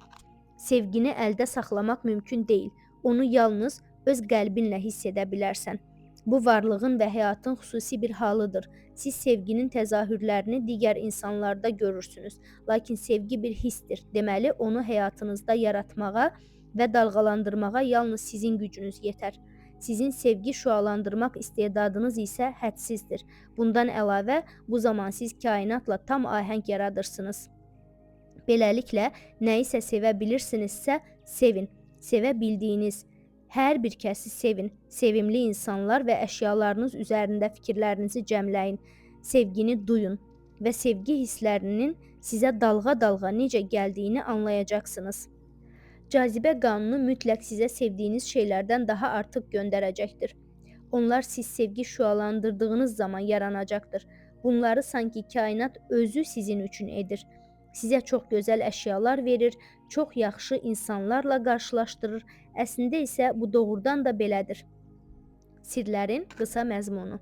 Sevgini əldə saxlamaq mümkün deyil. Onu yalnız öz qəlbinlə hiss edə bilərsən. Bu varlığın və həyatın xüsusi bir halıdır. Siz sevginin təzahürlərini digər insanlarda görürsünüz. Lakin sevgi bir hissdir. Deməli, onu həyatınızda yaratmağa və dalğalandırmağa yalnız sizin gücünüz yetər. Sizin sevgi şüalandırmaq istedadınız isə hədsizdir. Bundan əlavə, bu zaman siz kainatla tam ahəng yaradırsınız. Beləliklə, nəyisə sevə bilirsinizsə, sevin. Sevə bildiyiniz hər bir kəsi sevin. Sevimli insanlar və əşyalarınız üzərində fikirlərinizi cəmləyin. Sevgini duyun və sevgi hisslərinin sizə dalğa-dalğa necə gəldiyini anlayacaqsınız. Cazibə qanunu mütləq sizə sevdiyiniz şeylərdən daha artıq göndərəcəkdir. Onlar siz sevgi şüalandırdığınız zaman yaranacaqdır. Bunları sanki kainat özü sizin üçün edir. Sizə çox gözəl əşyalar verir, çox yaxşı insanlarla qarşılaşdırır. Əslində isə bu doğrudan da belədir. Sirlərin qısa məzmunu.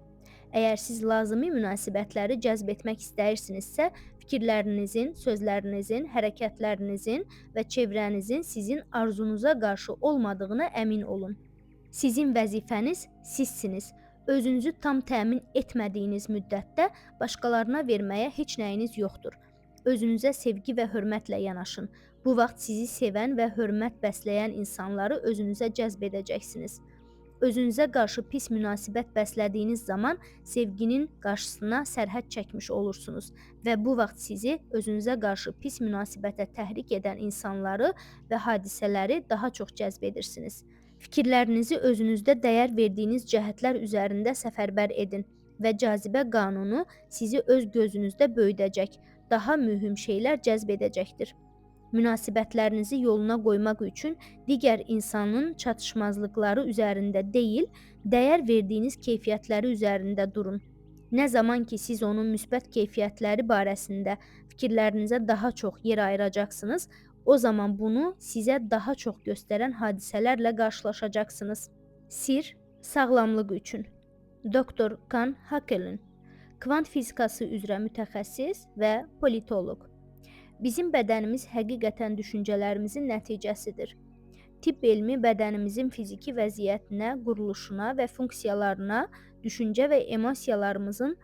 Əgər siz lazımi münasibətləri cəzb etmək istəyirsinizsə, fikirlərinizin, sözlərinizin, hərəkətlərinizin və çevrənizin sizin arzunuza qarşı olmadığına əmin olun. Sizin vəzifəniz sizsiniz. Özünüzü tam təmin etmədiyiniz müddətdə başqalarına verməyə heç nəyiniz yoxdur. Özünüzə sevgi və hörmətlə yanaşın. Bu vaxt sizi sevən və hörmət bəsləyən insanları özünüzə cəzb edəcəksiniz. Özünüzə qarşı pis münasibət bəslədiyiniz zaman sevginin qarşısına sərhəd çəkmiş olursunuz və bu vaxt sizi özünüzə qarşı pis münasibətə təhrik edən insanları və hadisələri daha çox cəzb edirsiniz. Fikirlərinizi özünüzdə dəyər verdiyiniz cəhətlər üzərində səfərbər edin və cazibə qanunu sizi öz gözünüzdə böyüdəcək, daha mühüm şeylər cəzb edəcəkdir. Münasibətlərinizi yoluna qoymaq üçün digər insanın çatışmazlıqları üzərində deyil, dəyər verdiyiniz keyfiyyətləri üzərində durun. Nə zaman ki, siz onun müsbət keyfiyyətləri barəsində fikirlərinizə daha çox yer ayıracaqsınız, o zaman bunu sizə daha çox göstərən hadisələrlə qarşılaşacaqsınız. Sir sağlamlıq üçün. Dr. Kan Hakelin, kvant fizikası üzrə mütəxəssis və politoloq. Bizim bədənimiz həqiqətən düşüncələrimizin nəticəsidir. Tibb elmi bədənimizin fiziki vəziyyətinə, quruluşuna və funksiyalarına, düşüncə və emosiyalarımızın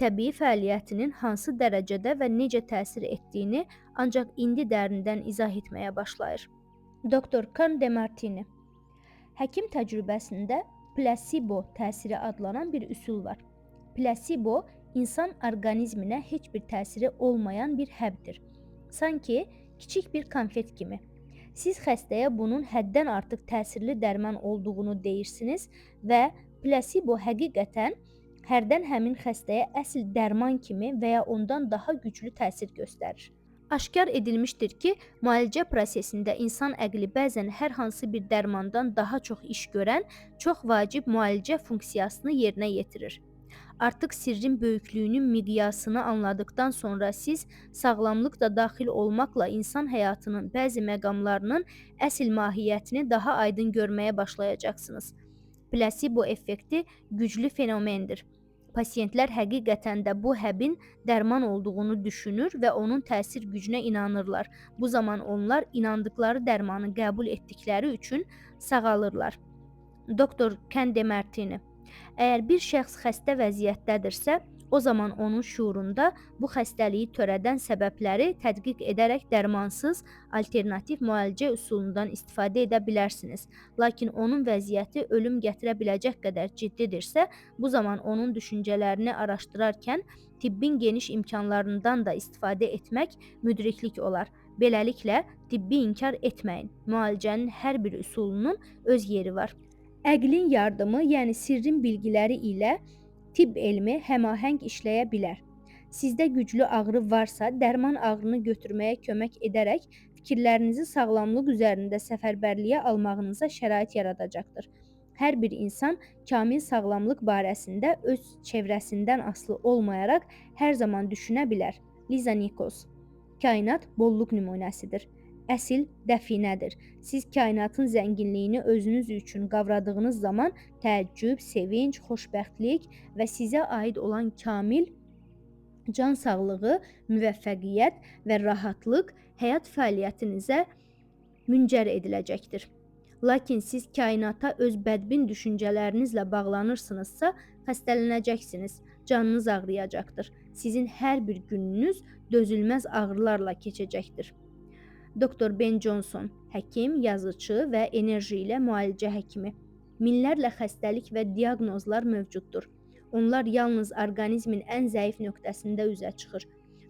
təbii fəaliyyətinin hansı dərəcədə və necə təsir etdiyini ancaq indi dərindən izah etməyə başlayır. Dr. Kan Demartini. Həkim təcrübəsində plasebo təsiri adlanan bir üsul var. Plasebo insan orqanizminə heç bir təsiri olmayan bir həbdir. Sanki kiçik bir konfet kimi. Siz xəstəyə bunun həddən artıq təsirli dərman olduğunu deyirsiniz və plasebo həqiqətən hərdən həmin xəstəyə əsl dərman kimi və ya ondan daha güclü təsir göstərir. Aşkar edilmişdir ki, müalicə prosesində insan əqli bəzən hər hansı bir dərmandan daha çox iş görən, çox vacib müalicə funksiyasını yerinə yetirir. Artıq sirrin böyüklüyünün miqyasını anladıqdan sonra siz sağlamlıq da daxil olmaqla insan həyatının bəzi məqamlarının əsl mahiyyətini daha aydın görməyə başlayacaqsınız. Plasebo effekti güclü fenomendir. Pasiyentlər həqiqətən də bu həbin dərman olduğunu düşünür və onun təsir gücünə inanırlar. Bu zaman onlar inandıkları dərmanı qəbul etdikləri üçün sağalırlar. Dr. Ken Demartini. Əgər bir şəxs xəstə vəziyyətdədirsə, o zaman onun şuurunda bu xəstəliyi törədən səbəbləri tədqiq edərək dərmansız alternativ müalicə üsulundan istifadə edə bilərsiniz. Lakin onun vəziyyəti ölüm gətirə biləcək qədər ciddidirsə, bu zaman onun düşüncələrini araşdırarkən tibbin geniş imkanlarından da istifadə etmək müdriklik olar. Beləliklə, tibbi inkar etməyin. Müalicənin hər bir üsulunun öz yeri var. Əqlin yardımı, yəni sirrin bilgiləri ilə tibb elmi həmahəng işləyə bilər. Sizdə güclü ağrı varsa, dərman ağrını götürməyə kömək edərək fikirlərinizi sağlamlıq üzərində səfərbərliyə almağınıza şərait yaradacaqdır. Hər bir insan kamil sağlamlıq barəsində öz çevrəsindən asılı olmayaraq hər zaman düşünə bilər. Liza Nikos. Kainat bolluq nümunəsidir. Əsil dəfinədir. Siz kainatın zənginliyini özünüz üçün qavradığınız zaman təəccüb, sevinc, xoşbəxtlik və sizə aid olan kamil can sağlığı, müvəffəqiyyət və rahatlıq həyat fəaliyyətinizə müncər ediləcəkdir. Lakin siz kainata öz bədbin düşüncələrinizlə bağlanırsınızsa, xəstələnəcəksiniz, canınız ağrıyacaqdır. Sizin hər bir gününüz dözülməz ağrılarla keçəcəkdir. Dr. Ben Johnson, həkim, yazıcı və enerji ilə müalicə həkimi. Minlərlə xəstəlik və diaqnozlar mövcuddur. Onlar yalnız orqanizmin ən zəif nöqtəsində üzə çıxır.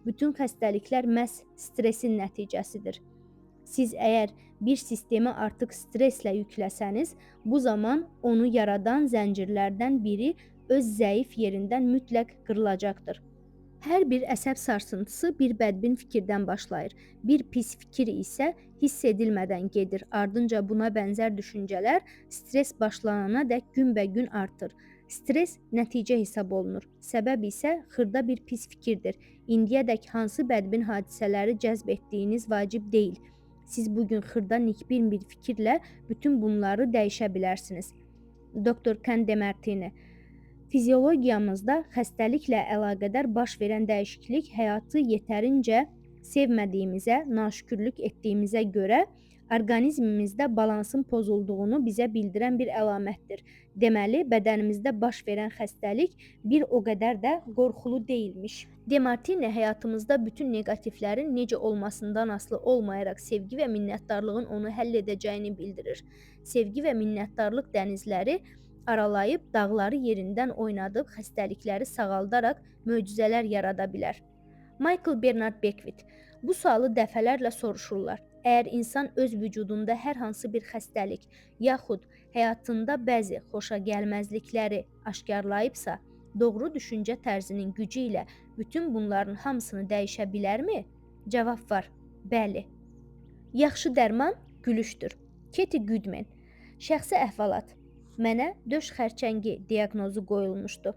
Bütün xəstəliklər məhz stressin nəticəsidir. Siz əgər bir sistemi artıq streslə yükləsəniz, bu zaman onu yaradan zəncirlərdən biri öz zəif yerindən mütləq qırılacaqdır. Hər bir əsəb sarsıntısı bir bədbin fikirdən başlayır. Bir pis fikir isə hiss edilmədən gedir. Ardınca buna bənzər düşüncələr stres başlanana dək günbəgün artır. Stres nəticə hesab olunur. Səbəb isə xırda bir pis fikirdir. İndiyədək hansı bədbin hadisələri cəzb etdiyiniz vacib deyil. Siz bugün xırda nikbin bir fikirlə bütün bunları dəyişə bilərsiniz. Dr. Ken Demartini. Fiziologiyamızda xəstəliklə əlaqədar baş verən dəyişiklik həyatı yetərincə sevmədiyimizə, naşükürlük etdiyimizə görə orqanizmimizdə balansın pozulduğunu bizə bildirən bir əlamətdir. Deməli, bədənimizdə baş verən xəstəlik bir o qədər də qorxulu deyilmiş. Demartini həyatımızda bütün neqativlərin necə olmasından asılı olmayaraq sevgi və minnətdarlığın onu həll edəcəyini bildirir. Sevgi və minnətdarlıq dənizləri aralayıb dağları yerindən oynadıb xəstəlikləri sağaldaraq möcüzələr yarada bilər. Michael Bernard Beckwith bu sualı dəfələrlə soruşurlar. Əgər insan öz vücudunda hər hansı bir xəstəlik, yaxud həyatında bəzi xoşagəlməzlikləri aşkarlayıbsa, doğru düşüncə tərzinin gücü ilə bütün bunların hamısını dəyişə bilərmi? Cavab var, bəli. Yaxşı dərman gülüşdür. Katie Goodman. Şəxsi əhvalat. Mənə döş xərçəngi diaqnozu qoyulmuşdu.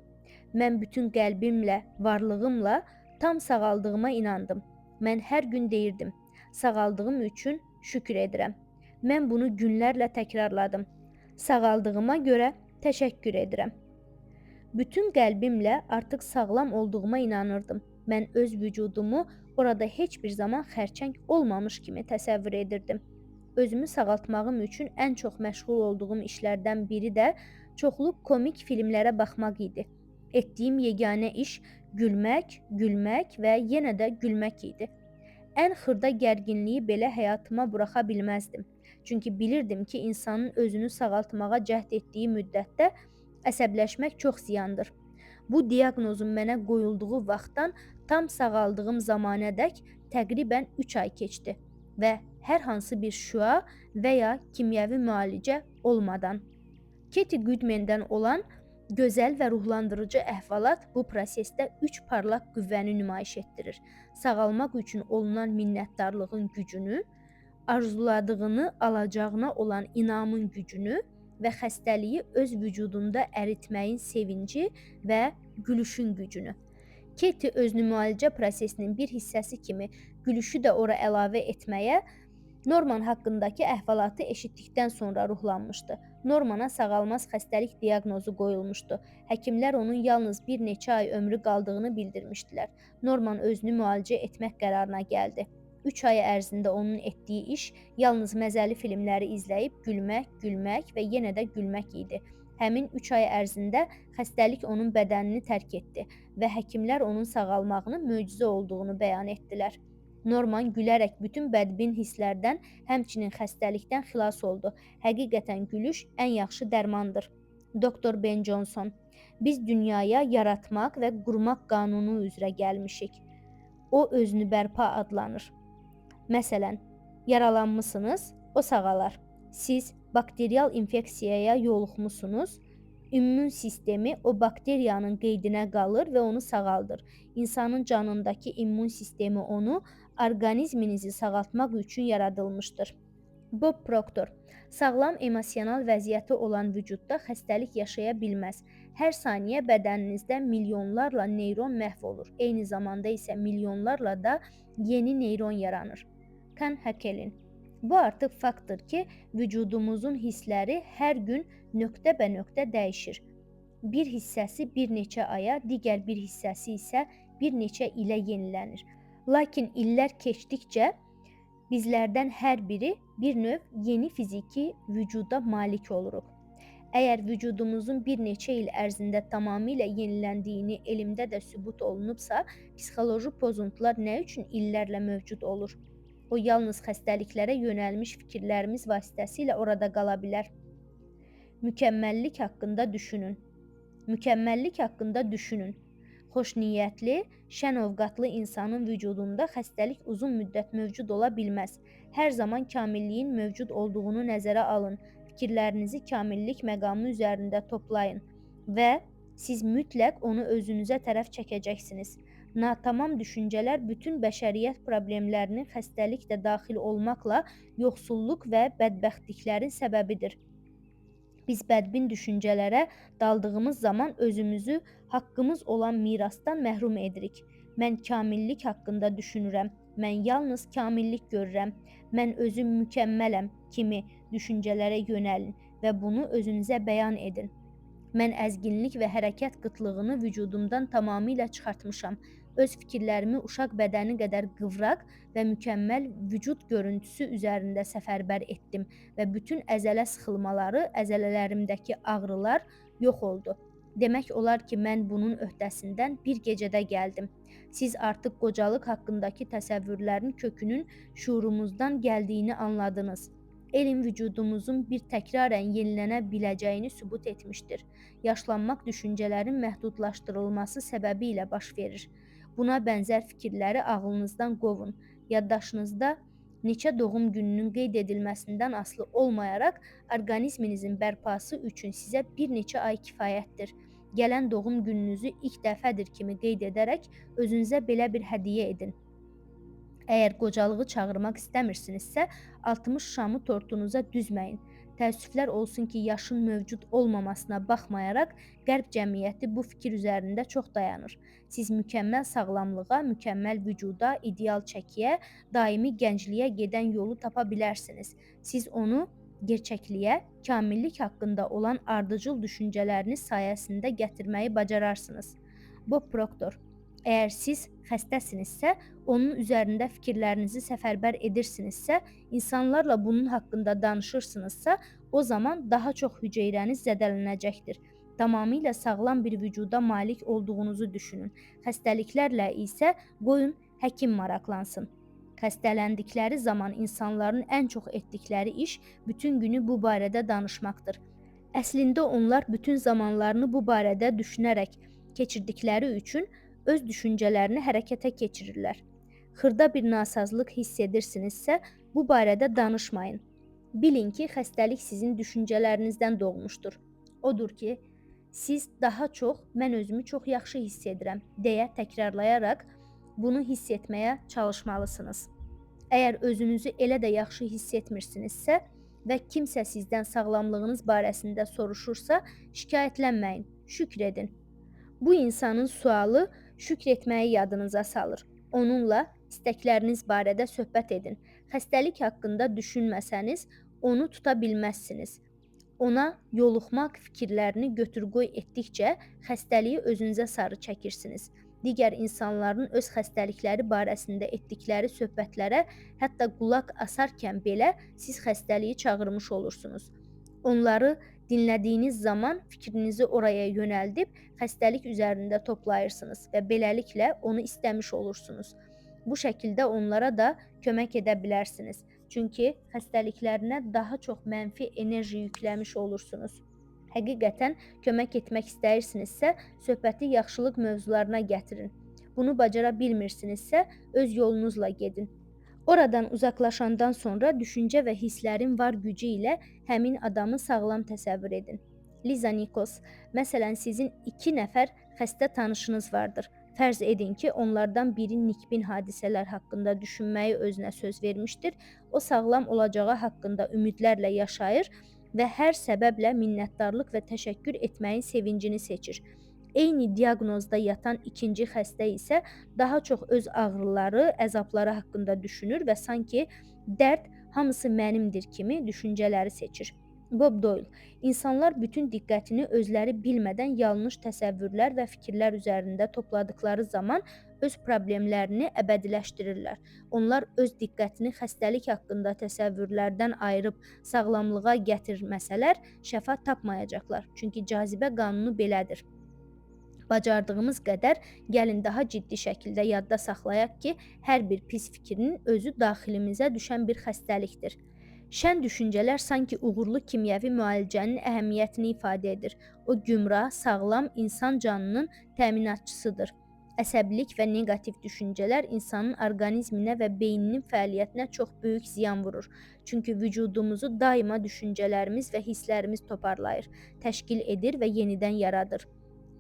Mən bütün qəlbimlə, varlığımla tam sağaldığıma inandım. Mən hər gün deyirdim, sağaldığım üçün şükür edirəm. Mən bunu günlərlə təkrarladım. Sağaldığıma görə təşəkkür edirəm. Bütün qəlbimlə artıq sağlam olduğuma inanırdım. Mən öz vücudumu orada heç bir zaman xərçəng olmamış kimi təsəvvür edirdim. Özümü sağaltmağım üçün ən çox məşğul olduğum işlərdən biri də çoxlu komik filmlərə baxmaq idi. Etdiyim yeganə iş gülmək, gülmək və yenə də gülmək idi. Ən xırda gərginliyi belə həyatıma buraxa bilməzdim. Çünki bilirdim ki, insanın özünü sağaltmağa cəhd etdiyi müddətdə əsəbləşmək çox ziyandır. Bu diaqnozun mənə qoyulduğu vaxtdan tam sağaldığım zamanədək təqribən 3 ay keçdi və hər hansı bir şüa və ya kimyəvi müalicə olmadan. Katie Goodman-dən olan gözəl və ruhlandırıcı əhvalat bu prosesdə 3 parlaq qüvvəni nümayiş etdirir. Sağalmaq üçün olunan minnətdarlığın gücünü, arzuladığını alacağına olan inamın gücünü və xəstəliyi öz vücudunda əritməyin sevinci və gülüşün gücünü. Katie özünü müalicə prosesinin bir hissəsi kimi gülüşü də ora əlavə etməyə Norman haqqındakı əhvalatı eşitdikdən sonra ruhlanmışdı. Normana sağalmaz xəstəlik diaqnozu qoyulmuşdu. Həkimlər onun yalnız bir neçə ay ömrü qaldığını bildirmişdilər. Norman özünü müalicə etmək qərarına gəldi. 3 ay ərzində onun etdiyi iş yalnız məzəli filmləri izləyib gülmək, gülmək və yenə də gülmək idi. Həmin 3 ay ərzində xəstəlik onun bədənini tərk etdi və həkimlər onun sağalmağının möcüzə olduğunu bəyan etdilər. Norman gülərək bütün bədbin hisslərdən, həmçinin xəstəlikdən xilas oldu. Həqiqətən gülüş ən yaxşı dərmandır. Dr. Ben Johnson. Biz dünyaya yaratmaq və qurmaq qanunu üzrə gəlmişik. O özünü bərpa adlanır. Məsələn, yaralanmısınız, o sağalar. Siz bakterial infeksiyaya yoluxmusunuz, İmmün sistemi o bakteriyanın qeydinə qalır və onu sağaldır. İnsanın canındakı immun sistemi onu orqanizminizi sağaltmaq üçün yaradılmışdır. Bob Proctor. Sağlam emosional vəziyyəti olan vücudda xəstəlik yaşaya bilməz. Hər saniyə bədəninizdə milyonlarla neyron məhv olur. Eyni zamanda isə milyonlarla da yeni neyron yaranır. Kan Hakelin. Bu artıq faktdır ki, vücudumuzun hissləri hər gün nöqtə-bə-nöqtə dəyişir. Bir hissəsi bir neçə aya, digər bir hissəsi isə bir neçə ilə yenilənir. Lakin illər keçdikcə bizlərdən hər biri bir növ yeni fiziki vücuda malik oluruq. Əgər vücudumuzun bir neçə il ərzində tamamilə yeniləndiyini elmdə də sübut olunubsa, psixoloji pozuntular nə üçün illərlə mövcud olur? O yalnız xəstəliklərə yönəlmiş fikirlərimiz vasitəsilə orada qala bilər. Mükəmməllik haqqında düşünün. Mükəmməllik haqqında düşünün. Xoşniyyətli, şənovqatlı insanın vücudunda xəstəlik uzun müddət mövcud ola bilməz. Hər zaman kamilliyin mövcud olduğunu nəzərə alın. Fikirlərinizi kamillik məqamı üzərində toplayın və siz mütləq onu özünüzə tərəf çəkəcəksiniz. Natamam düşüncələr bütün bəşəriyyət problemlərinin xəstəlik də daxil olmaqla yoxsulluq və bədbəxtliklərin səbəbidir. Biz bədbin düşüncələrə daldığımız zaman özümüzü haqqımız olan mirasdan məhrum edirik. Mən kamillik haqqında düşünürəm. Mən yalnız kamillik görürəm. Mən özüm mükəmmələm kimi düşüncələrə yönəlin və bunu özünüzə bəyan edin. Mən əzginlik və hərəkət qıtlığını vücudumdan tamamilə çıxartmışam. Öz fikirlərimi uşaq bədəni qədər qıvraq və mükəmməl vücud görüntüsü üzərində səfərbər etdim və bütün əzələ sıxılmaları, əzələlərimdəki ağrılar yox oldu. Demək olar ki, mən bunun öhdəsindən bir gecədə gəldim. Siz artıq qocalıq haqqındakı təsəvvürlərin kökünün şuurumuzdan gəldiyini anladınız. Elm vücudumuzun bir təkrarən yenilənə biləcəyini sübut etmişdir. Yaşlanmaq düşüncələrin məhdudlaşdırılması səbəbilə baş verir. Buna bənzər fikirləri ağlınızdan qovun. Yaddaşınızda neçə doğum gününün qeyd edilməsindən asılı olmayaraq, orqanizminizin bərpası üçün sizə bir neçə ay kifayətdir. Gələn doğum gününüzü ilk dəfədir kimi qeyd edərək özünüzə belə bir hədiyyə edin. Əgər qocalığı çağırmaq istəmirsinizsə, 60 şamı tortunuza düzməyin. Təəssüflər olsun ki, yaşın mövcud olmamasına baxmayaraq, Qərb cəmiyyəti bu fikir üzərində çox dayanır. Siz mükəmməl sağlamlığa, mükəmməl vücuda, ideal çəkiyə, daimi gəncliyə gedən yolu tapa bilərsiniz. Siz onu gerçəkliyə, kamillik haqqında olan ardıcıl düşüncələriniz sayəsində gətirməyi bacararsınız. Bob Proctor: Əgər siz xəstəsinizsə, onun üzərində fikirlərinizi səfərbər edirsinizsə, insanlarla bunun haqqında danışırsınızsa, o zaman daha çox hüceyrəniz zədələnəcəkdir. Tamamilə sağlam bir vücuda malik olduğunuzu düşünün. Xəstəliklərlə isə qoyun həkim maraqlansın. Xəstələndikləri zaman insanların ən çox etdikləri iş bütün günü bu barədə danışmaqdır. Əslində onlar bütün zamanlarını bu barədə düşünərək keçirdikləri üçün öz düşüncələrini hərəkətə keçirirlər. Xırda bir nasazlıq hiss edirsinizsə, bu barədə danışmayın. Bilin ki, xəstəlik sizin düşüncələrinizdən doğmuşdur. Odur ki, siz daha çox mən özümü çox yaxşı hiss edirəm deyə təkrarlayaraq bunu hiss etməyə çalışmalısınız. Əgər özünüzü elə də yaxşı hiss etmirsinizsə və kimsə sizdən sağlamlığınız barəsində soruşursa, şikayətlənməyin, şükr edin. Bu insanın sualı şükr etməyi yadınıza salır. Onunla istəkləriniz barədə söhbət edin. Xəstəlik haqqında düşünməsəniz, onu tuta bilməzsiniz. Ona yoluxmaq fikirlərini götür-qoy etdikcə xəstəliyi özünüzə sarı çəkirsiniz. Digər insanların öz xəstəlikləri barəsində etdikləri söhbətlərə hətta qulaq asarkən belə siz xəstəliyi çağırmış olursunuz. Onları dinlədiyiniz zaman fikrinizi oraya yönəldib xəstəlik üzərində toplayırsınız və beləliklə onu istəmiş olursunuz. Bu şəkildə onlara da kömək edə bilərsiniz. Çünki xəstəliklərinə daha çox mənfi enerji yükləmiş olursunuz. Həqiqətən kömək etmək istəyirsinizsə, söhbəti yaxşılıq mövzularına gətirin. Bunu bacara bilmirsinizsə, öz yolunuzla gedin. Oradan uzaqlaşandan sonra düşüncə və hisslərin var gücü ilə həmin adamı sağlam təsəvvür edin. Liza Nikos: Məsələn, sizin 2 nəfər xəstə tanışınız vardır. Fərz edin ki, onlardan biri nikbin hadisələr haqqında düşünməyi özünə söz vermişdir. O sağlam olacağı haqqında ümidlərlə yaşayır və hər səbəblə minnətdarlıq və təşəkkür etməyin sevincini seçir. Eyni diaqnozda yatan ikinci xəstə isə daha çox öz ağrıları, əzabları haqqında düşünür və sanki dərd hamısı mənimdir kimi düşüncələri seçir. Bob Doyle: İnsanlar bütün diqqətini özləri bilmədən yanlış təsəvvürlər və fikirlər üzərində topladıkları zaman öz problemlərini əbədiləşdirirlər. Onlar öz diqqətini xəstəlik haqqında təsəvvürlərdən ayırıb sağlamlığa gətirməsələr, şəfa tapmayacaqlar. Çünki cazibə qanunu belədir. Bacardığımız qədər gəlin daha ciddi şəkildə yadda saxlayaq ki, hər bir pis fikrin özü daxilimizə düşən bir xəstəlikdir. Şən düşüncələr sanki uğurlu kimyəvi müalicənin əhəmiyyətini ifadə edir. O gümrah, sağlam insan canının təminatçısıdır. Əsəbilik və neqativ düşüncələr insanın orqanizminə və beyninin fəaliyyətinə çox böyük ziyan vurur. Çünki vücudumuzu daima düşüncələrimiz və hisslərimiz toparlayır, təşkil edir və yenidən yaradır.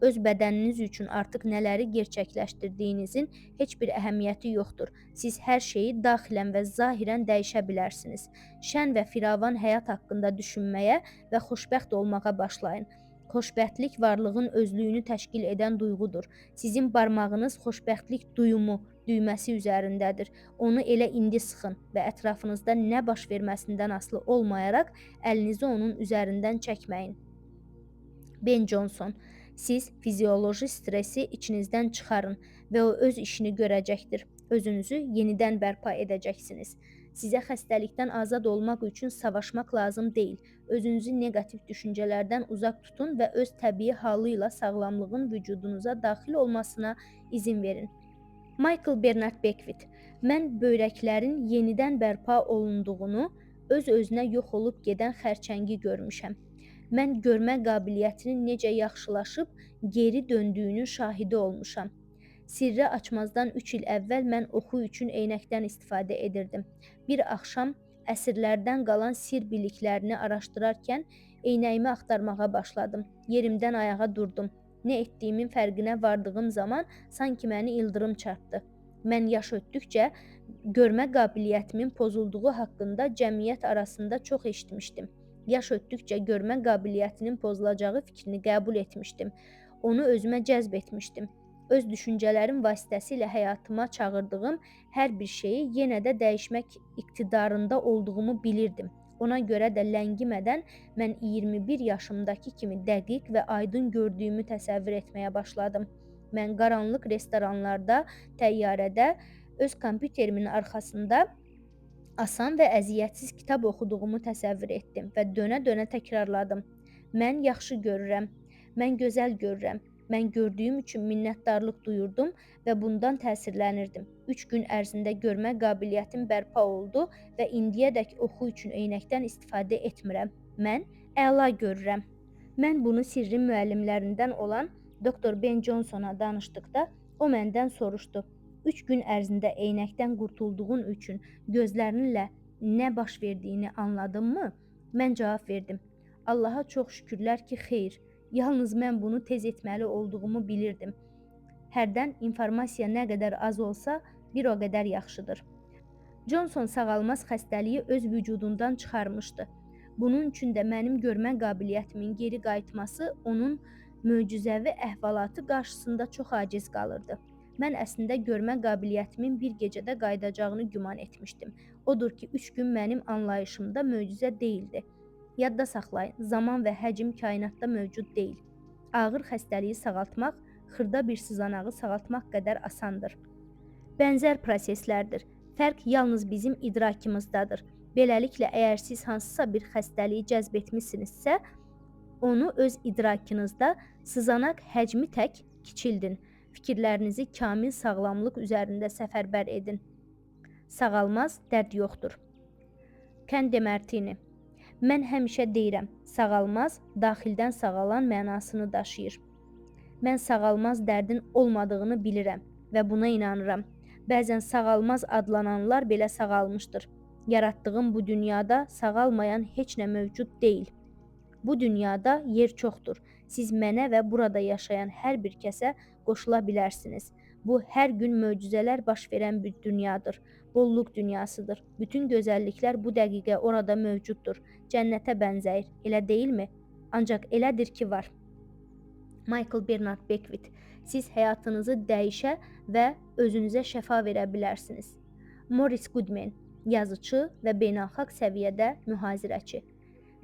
Öz bədəniniz üçün artıq nələri gerçəkləşdirdiyinizin heç bir əhəmiyyəti yoxdur. Siz hər şeyi daxilən və zahirən dəyişə bilərsiniz. Şən və firavan həyat haqqında düşünməyə və xoşbəxt olmağa başlayın. Xoşbəxtlik varlığın özlüyünü təşkil edən duyğudur. Sizin barmağınız xoşbəxtlik duyumu düyməsi üzərindədir. Onu elə indi sıxın və ətrafınızda nə baş verməsindən asılı olmayaraq əlinizi onun üzərindən çəkməyin. Ben Johnson: Siz fizioloji stresi içinizdən çıxarın və o öz işini görəcəkdir. Özünüzü yenidən bərpa edəcəksiniz. Sizə xəstəlikdən azad olmaq üçün savaşmaq lazım deyil. Özünüzü neqativ düşüncələrdən uzaq tutun və öz təbii halı ilə sağlamlığın vücudunuza daxil olmasına izin verin. Michael Bernard Beckwith. Mən böyrəklərin yenidən bərpa olunduğunu, öz-özünə yox olub gedən xərçəngi görmüşəm. Mən görmə qabiliyyətinin necə yaxşılaşıb geri döndüyünün şahidi olmuşam. Sirri açmazdan 3 il əvvəl mən oxu üçün eynəkdən istifadə edirdim. Bir axşam əsrlərdən qalan sir biliklərini araşdırarkən eynəyimi axtarmağa başladım. Yerimdən ayağa durdum. Nə etdiyimin fərqinə vardığım zaman sanki məni ildırım çarpdı. Mən yaş ötdükcə görmə qabiliyyətimin pozulduğu haqqında cəmiyyət arasında çox eşitmişdim. Yaş ötdükcə görmə qabiliyyətinin pozulacağı fikrini qəbul etmişdim. Onu özümə cəzb etmişdim. Öz düşüncələrim vasitəsilə həyatıma çağırdığım hər bir şeyi yenə də dəyişmək iqtidarında olduğumu bilirdim. Ona görə də ləngimədən mən 21 yaşımdakı kimi dəqiq və aydın gördüyümü təsəvvür etməyə başladım. Mən qaranlıq restoranlarda, təyyarədə, öz kompüterimin arxasında asan və əziyyətsiz kitab oxuduğumu təsəvvür etdim və dönə-dönə təkrarladım. Mən yaxşı görürəm, mən gözəl görürəm, mən gördüyüm üçün minnətdarlıq duyurdum və bundan təsirlənirdim. 3 gün ərzində görmə qabiliyyətim bərpa oldu və indiyədək oxu üçün eynəkdən istifadə etmirəm. Mən əla görürəm. Mən bunu sirrin müəllimlərindən olan Dr. Ben Johnsona danışdıqda o məndən soruşdu. 3 gün ərzində eynəkdən qurtulduğun üçün gözlərinlə nə baş verdiyini anladınmı? Mən cavab verdim. Allaha çox şükürlər ki, xeyr. Yalnız mən bunu tez etməli olduğumu bilirdim. Hərdən informasiya nə qədər az olsa, bir o qədər yaxşıdır. Johnson sağalmaz xəstəliyi öz vücudundan çıxarmışdı. Bunun üçün də mənim görmə qabiliyyətimin geri qayıtması onun möcüzəvi əhvalatı qarşısında çox aciz qalırdı. Mən əslində görmə qabiliyyətimin bir gecədə qayıdacağını güman etmişdim. Odur ki, 3 gün mənim anlayışımda möcüzə deyildi. Yadda saxlayın, zaman və həcm kainatda mövcud deyil. Ağır xəstəliyi sağaltmaq, xırda bir sızanağı sağaltmaq qədər asandır. Bənzər proseslərdir. Fərq yalnız bizim idrakımızdadır. Beləliklə, əgər siz hansısa bir xəstəliyi cəzb etmisinizsə, onu öz idrakınızda sızanaq həcmi tək kiçildin. Fikirlərinizi kamil sağlamlıq üzərində səfərbər edin. Sağalmaz, dərd yoxdur. Ken Demartini. Mən həmişə deyirəm, sağalmaz, daxildən sağalan mənasını daşıyır. Mən sağalmaz dərdin olmadığını bilirəm və buna inanıram. Bəzən sağalmaz adlananlar belə sağalmışdır. Yaratdığım bu dünyada sağalmayan heç nə mövcud deyil. Bu dünyada yer çoxdur. Siz mənə və burada yaşayan hər bir kəsə qoşula bilərsiniz. Bu, hər gün möcüzələr baş verən bir dünyadır. Bolluq dünyasıdır. Bütün gözəlliklər bu dəqiqə orada mövcuddur. Cənnətə bənzəyir, elə deyilmi? Ancaq elədir ki, var. Michael Bernard Beckwith. Siz həyatınızı dəyişə və özünüzə şəfa verə bilərsiniz. Morris Goodman, yazıcı və beynəlxalq səviyyədə mühazirəçi.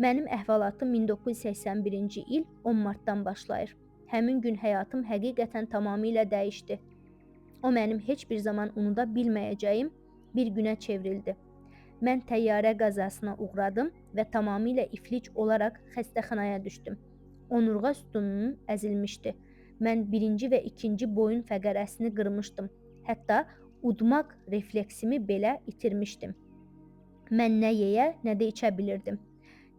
Mənim əhvalatım 1981-ci il 10 martdan başlayır. Həmin gün həyatım həqiqətən tamamilə dəyişdi. O mənim heç bir zaman unuda bilməyəcəyim bir günə çevrildi. Mən təyyarə qəzasına uğradım və tamamilə iflic olaraq xəstəxanaya düşdüm. Onurğa sütunum əzilmişdi. Mən 1-ci və 2-ci boyun fəqərəsini qırmışdım. Hətta udmaq refleksimi belə itirmişdim. Mən nə yeyə, nə də içə bilirdim.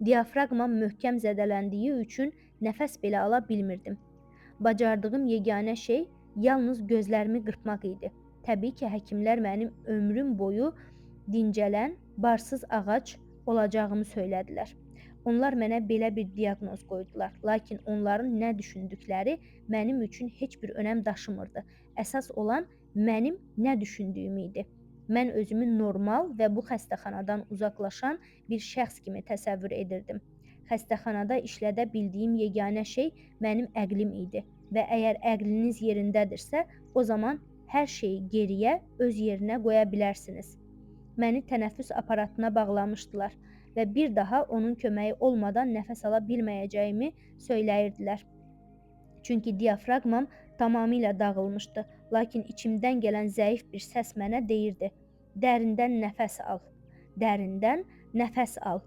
Diafraqmam möhkəm zədələndiyi üçün nəfəs belə ala bilmirdim. Bacardığım yeganə şey yalnız gözlərimi qırpmaq idi. Təbii ki, həkimlər mənim ömrüm boyu dincələn, barsız ağac olacağımı söylədilər. Onlar mənə belə bir diaqnoz qoydular, lakin onların nə düşündükləri mənim üçün heç bir önəm daşımırdı. Əsas olan mənim nə düşündüyüm idi. Mən özümü normal və bu xəstəxanadan uzaqlaşan bir şəxs kimi təsəvvür edirdim. Xəstəxanada işlədə bildiyim yeganə şey mənim əqlim idi və əgər əqliniz yerindədirsə, o zaman hər şeyi geriyə, öz yerinə qoya bilərsiniz. Məni tənəffüs aparatına bağlamışdılar və bir daha onun köməyi olmadan nəfəs ala bilməyəcəyimi söyləyirdilər. Çünki diafraqmam tamamilə dağılmışdı, lakin içimdən gələn zəif bir səs mənə deyirdi: "Dərindən nəfəs al, dərindən nəfəs al."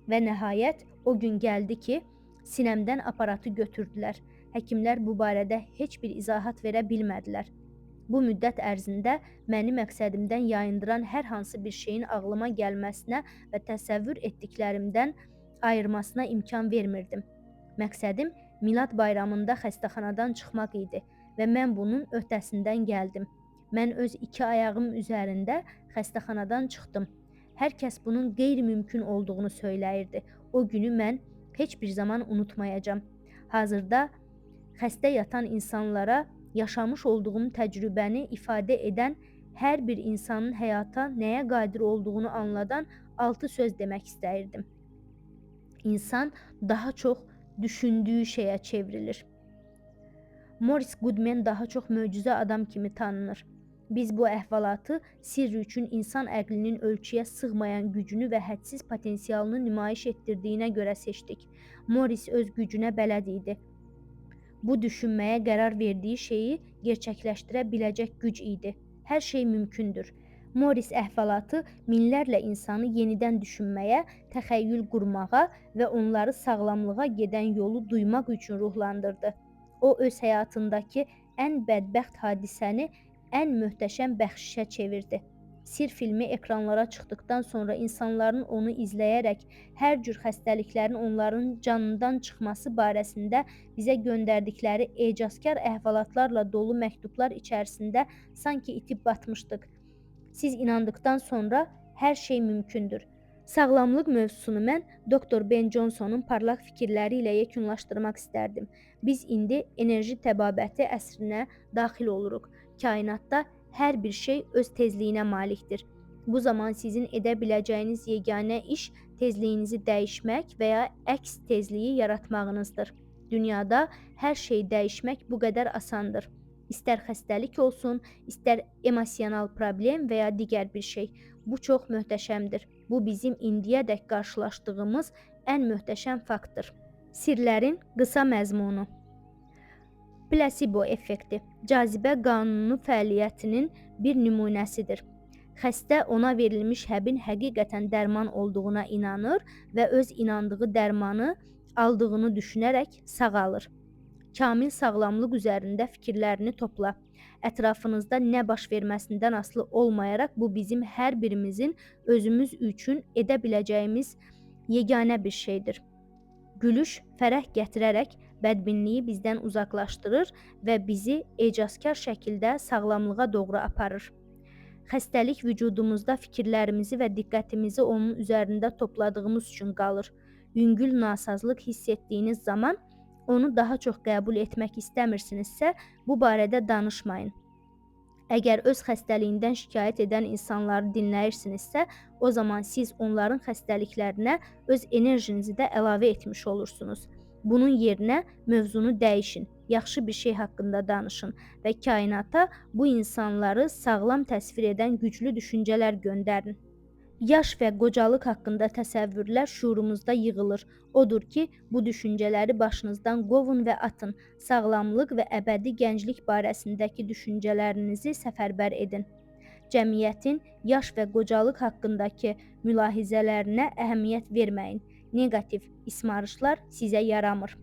Və nəhayət o gün gəldi ki, sinəmdən aparatı götürdülər. Həkimlər bu barədə heç bir izahat verə bilmədilər. Bu müddət ərzində məni məqsədimdən yayındıran hər hansı bir şeyin ağlıma gəlməsinə və təsəvvür etdiklərimdən ayırmasına imkan vermirdim. Məqsədim Milad bayramında xəstəxanadan çıxmaq idi və mən bunun öhdəsindən gəldim. Mən öz 2 ayağım üzərində xəstəxanadan çıxdım. Hər kəs bunun qeyri-mümkün olduğunu söyləyirdi. O günü mən heç bir zaman unutmayacağam. Hazırda xəstə yatan insanlara yaşamış olduğum təcrübəni ifadə edən, hər bir insanın həyata nəyə qadir olduğunu anladan 6 söz demək istəyirdim. İnsan daha çox düşündüyü şeyə çevrilir. Morris Goodman daha çox möcüzə adam kimi tanınır. Biz bu əhvalatı sirr üçün insan əqlinin ölçüyə sığmayan gücünü və hədsiz potensialını nümayiş etdirdiyinə görə seçdik. Morris öz gücünə bələd idi. Bu düşünməyə qərar verdiyi şeyi gerçəkləşdirə biləcək güc idi. Hər şey mümkündür. Morris əhvalatı minlərlə insanı yenidən düşünməyə, təxəyyül qurmağa və onları sağlamlığa gedən yolu duymaq üçün ruhlandırdı. O öz həyatındakı ən bədbəxt hadisəni ən möhtəşəm bəxşişə çevirdi. Sirr filmi ekranlara çıxdıqdan sonra insanların onu izləyərək hər cür xəstəliklərin onların canından çıxması barəsində bizə göndərdikləri ecazkar əhvalatlarla dolu məktublar içərisində sanki itib batmışdıq. Siz inandıqdan sonra hər şey mümkündür. Sağlamlıq mövzusunu mən Dr. Ben Johnsonun parlaq fikirləri ilə yekunlaşdırmaq istərdim. Biz indi enerji təbabəti əsrinə daxil oluruq. Kainatda hər bir şey öz tezliyinə malikdir. Bu zaman sizin edə biləcəyiniz yeganə iş tezliyinizi dəyişmək və ya əks tezliyi yaratmağınızdır. Dünyada hər şey dəyişmək bu qədər asandır. İstər xəstəlik olsun, istər emosional problem və ya digər bir şey. Bu çox möhtəşəmdir. Bu bizim indiyədək qarşılaşdığımız ən möhtəşəm faktdır. Sirlərin qısa məzmunu. Plasebo effekti cazibə qanunu fəaliyyətinin bir nümunəsidir. Xəstə ona verilmiş həbin həqiqətən dərman olduğuna inanır və öz inandığı dərmanı aldığını düşünərək sağalır. Kamil sağlamlıq üzərində fikirlərini topla. Ətrafınızda nə baş verməsindən asılı olmayaraq bu bizim hər birimizin özümüz üçün edə biləcəyimiz yeganə bir şeydir. Gülüş fərəh gətirərək bədbinliyi bizdən uzaqlaşdırır və bizi ecazkar şəkildə sağlamlığa doğru aparır. Xəstəlik vücudumuzda fikirlərimizi və diqqətimizi onun üzərində topladığımız üçün qalır. Yüngül nasazlıq hiss etdiyiniz zaman onu daha çox qəbul etmək istəmirsinizsə, bu barədə danışmayın. Əgər öz xəstəliyindən şikayət edən insanları dinləyirsinizsə, o zaman siz onların xəstəliklərinə öz enerjinizi də əlavə etmiş olursunuz. Bunun yerinə mövzunu dəyişin, yaxşı bir şey haqqında danışın və kainata bu insanları sağlam təsvir edən güclü düşüncələr göndərin. Yaş və qocalıq haqqında təsəvvürlər şuurumuzda yığılır. Odur ki, bu düşüncələri başınızdan qovun və atın. Sağlamlıq və əbədi gənclik barəsindəki düşüncələrinizi səfərbər edin. Cəmiyyətin yaş və qocalıq haqqındakı mülahizələrinə əhəmiyyət verməyin. Neqativ ismarışlar sizə yaramır.